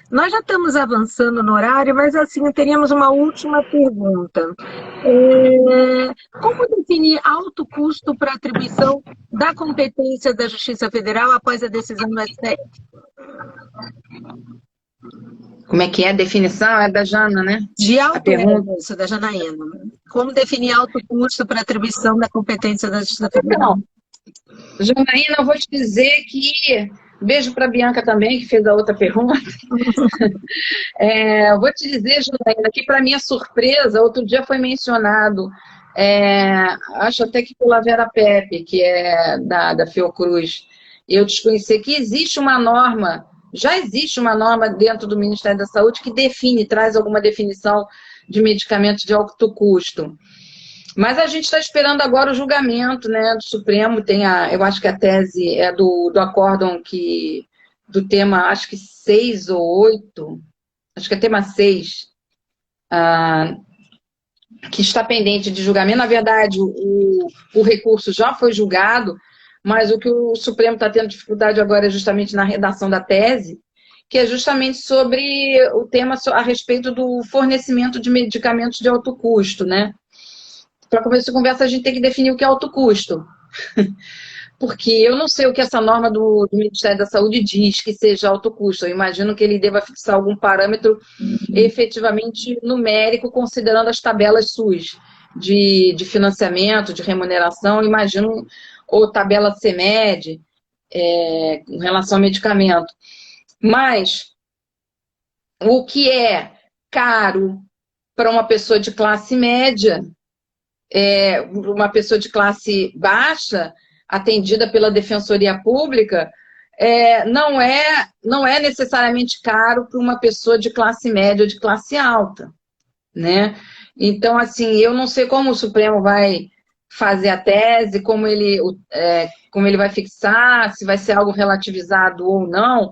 Nós já estamos avançando no horário, mas assim, teríamos uma última pergunta. Como definir alto custo para atribuição da competência da Justiça Federal após a decisão do STF? Como é que é a definição? É da Jana, né? De A alto pergunta. isso, da Janaína. Como definir alto custo para atribuição da competência da Justiça Federal? Então, Janaína, eu vou te dizer que... Beijo para a Bianca também, que fez a outra pergunta. Eu vou te dizer, Janaína, que para minha surpresa, outro dia foi mencionado, acho até que pela Vera Pepe, que é da Fiocruz, eu desconheci que existe uma norma, já existe uma norma dentro do Ministério da Saúde que define, traz alguma definição de medicamentos de alto custo. Mas a gente está esperando agora o julgamento, né, do Supremo. Eu acho que a tese é do acórdão do tema, acho que 6 ou 8, acho que é tema 6, que está pendente de julgamento. Na verdade, o recurso já foi julgado, mas o que o Supremo está tendo dificuldade agora é justamente na redação da tese, que é justamente sobre o tema a respeito do fornecimento de medicamentos de alto custo, né? Para começar a conversa, a gente tem que definir o que é alto custo. Porque eu não sei o que essa norma do Ministério da Saúde diz que seja alto custo. Eu imagino que ele deva fixar algum parâmetro efetivamente numérico, considerando as tabelas SUS de financiamento, de remuneração, imagino, ou tabela CMED, em relação ao medicamento. Mas o que é caro para uma pessoa de classe média, uma pessoa de classe baixa, atendida pela Defensoria Pública, não é necessariamente caro para uma pessoa de classe média ou de classe alta, né? Então, assim, eu não sei como o Supremo vai fazer a tese, como ele vai fixar, se vai ser algo relativizado ou não,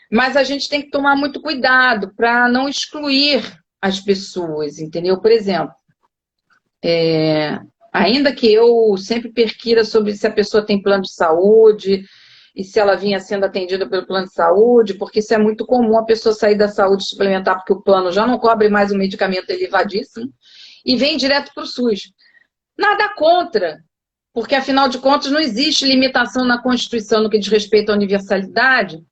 mas a gente tem que tomar muito cuidado para não excluir as pessoas, entendeu? Por exemplo, ainda que eu sempre perquira sobre se a pessoa tem plano de saúde e se ela vinha sendo atendida pelo plano de saúde, porque isso é muito comum a pessoa sair da saúde suplementar porque o plano já não cobre mais o medicamento elevadíssimo e vem direto para o SUS. Nada contra, porque afinal de contas não existe limitação na Constituição no que diz respeito à universalidade,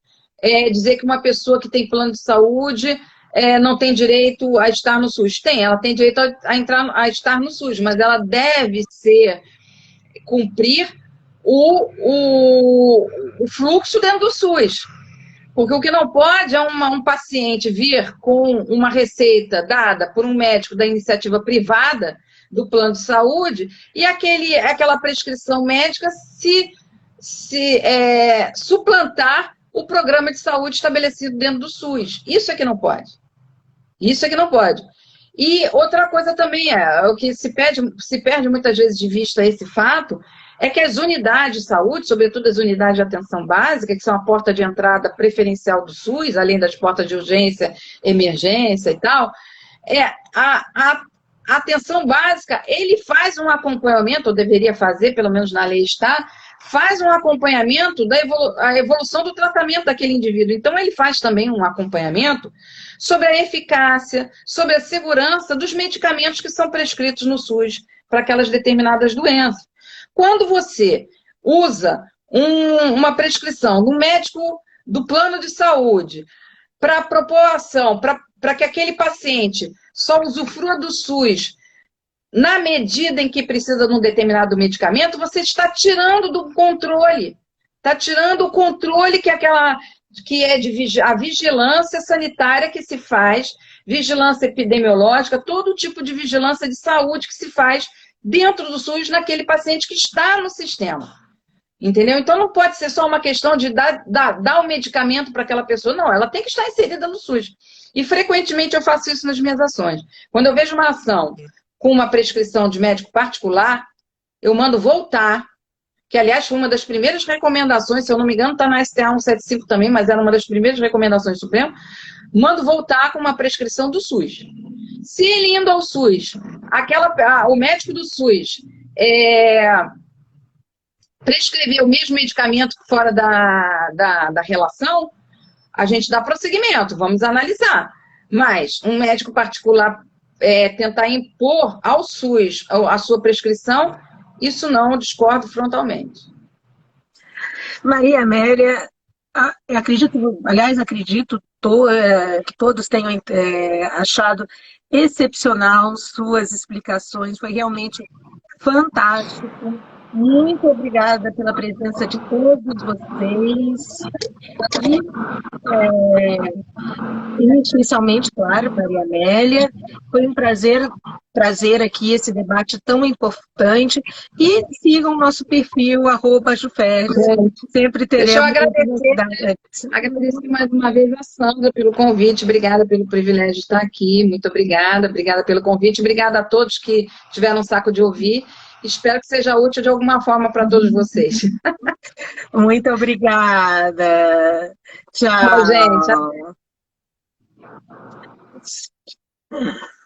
dizer que uma pessoa que tem plano de saúde não tem direito a estar no SUS. Ela tem direito a estar no SUS, mas ela deve cumprir o fluxo dentro do SUS. Porque o que não pode é um paciente vir com uma receita dada por um médico da iniciativa privada do plano de saúde e aquela prescrição médica suplantar o programa de saúde estabelecido dentro do SUS. Isso é que não pode. Isso é que não pode. E outra coisa também o que se perde muitas vezes de vista esse fato, é que as unidades de saúde, sobretudo as unidades de atenção básica, que são a porta de entrada preferencial do SUS, além das portas de urgência, emergência e tal, a atenção básica, ele faz um acompanhamento, ou deveria fazer, pelo menos na lei está, faz um acompanhamento da evolução do tratamento daquele indivíduo. Então, ele faz também um acompanhamento sobre a eficácia, sobre a segurança dos medicamentos que são prescritos no SUS para aquelas determinadas doenças. Quando você usa uma prescrição do médico do plano de saúde para população, para que aquele paciente só usufrua do SUS na medida em que precisa de um determinado medicamento, você está tirando do controle. Está tirando o controle que é a vigilância sanitária que se faz, vigilância epidemiológica, todo tipo de vigilância de saúde que se faz dentro do SUS naquele paciente que está no sistema. Entendeu? Então não pode ser só uma questão de dar o medicamento para aquela pessoa. Não, ela tem que estar inserida no SUS. E frequentemente eu faço isso nas minhas ações. Quando eu vejo uma ação com uma prescrição de médico particular, eu mando voltar, que aliás foi uma das primeiras recomendações, se eu não me engano está na STA 175 também, mas era uma das primeiras recomendações do Supremo, mando voltar com uma prescrição do SUS. Se ele indo ao SUS, o médico do SUS prescrever o mesmo medicamento fora da relação, a gente dá prosseguimento, vamos analisar. Mas um médico particular tentar impor ao SUS a sua prescrição, isso não, eu discordo frontalmente. Maria Amélia, acredito que todos tenham achado excepcional suas explicações, foi realmente fantástico. Muito obrigada pela presença de todos vocês. E, especialmente, claro, Maria Amélia, foi um prazer trazer aqui esse debate tão importante. E sigam o nosso perfil, @Juferj. Sempre teremos. Deixa eu agradecer mais uma vez a Sandra pelo convite, obrigada pelo privilégio de estar aqui, muito obrigada pelo convite, obrigada a todos que tiveram um saco de ouvir. Espero que seja útil de alguma forma para todos vocês. Muito obrigada. Tchau. Tchau, gente.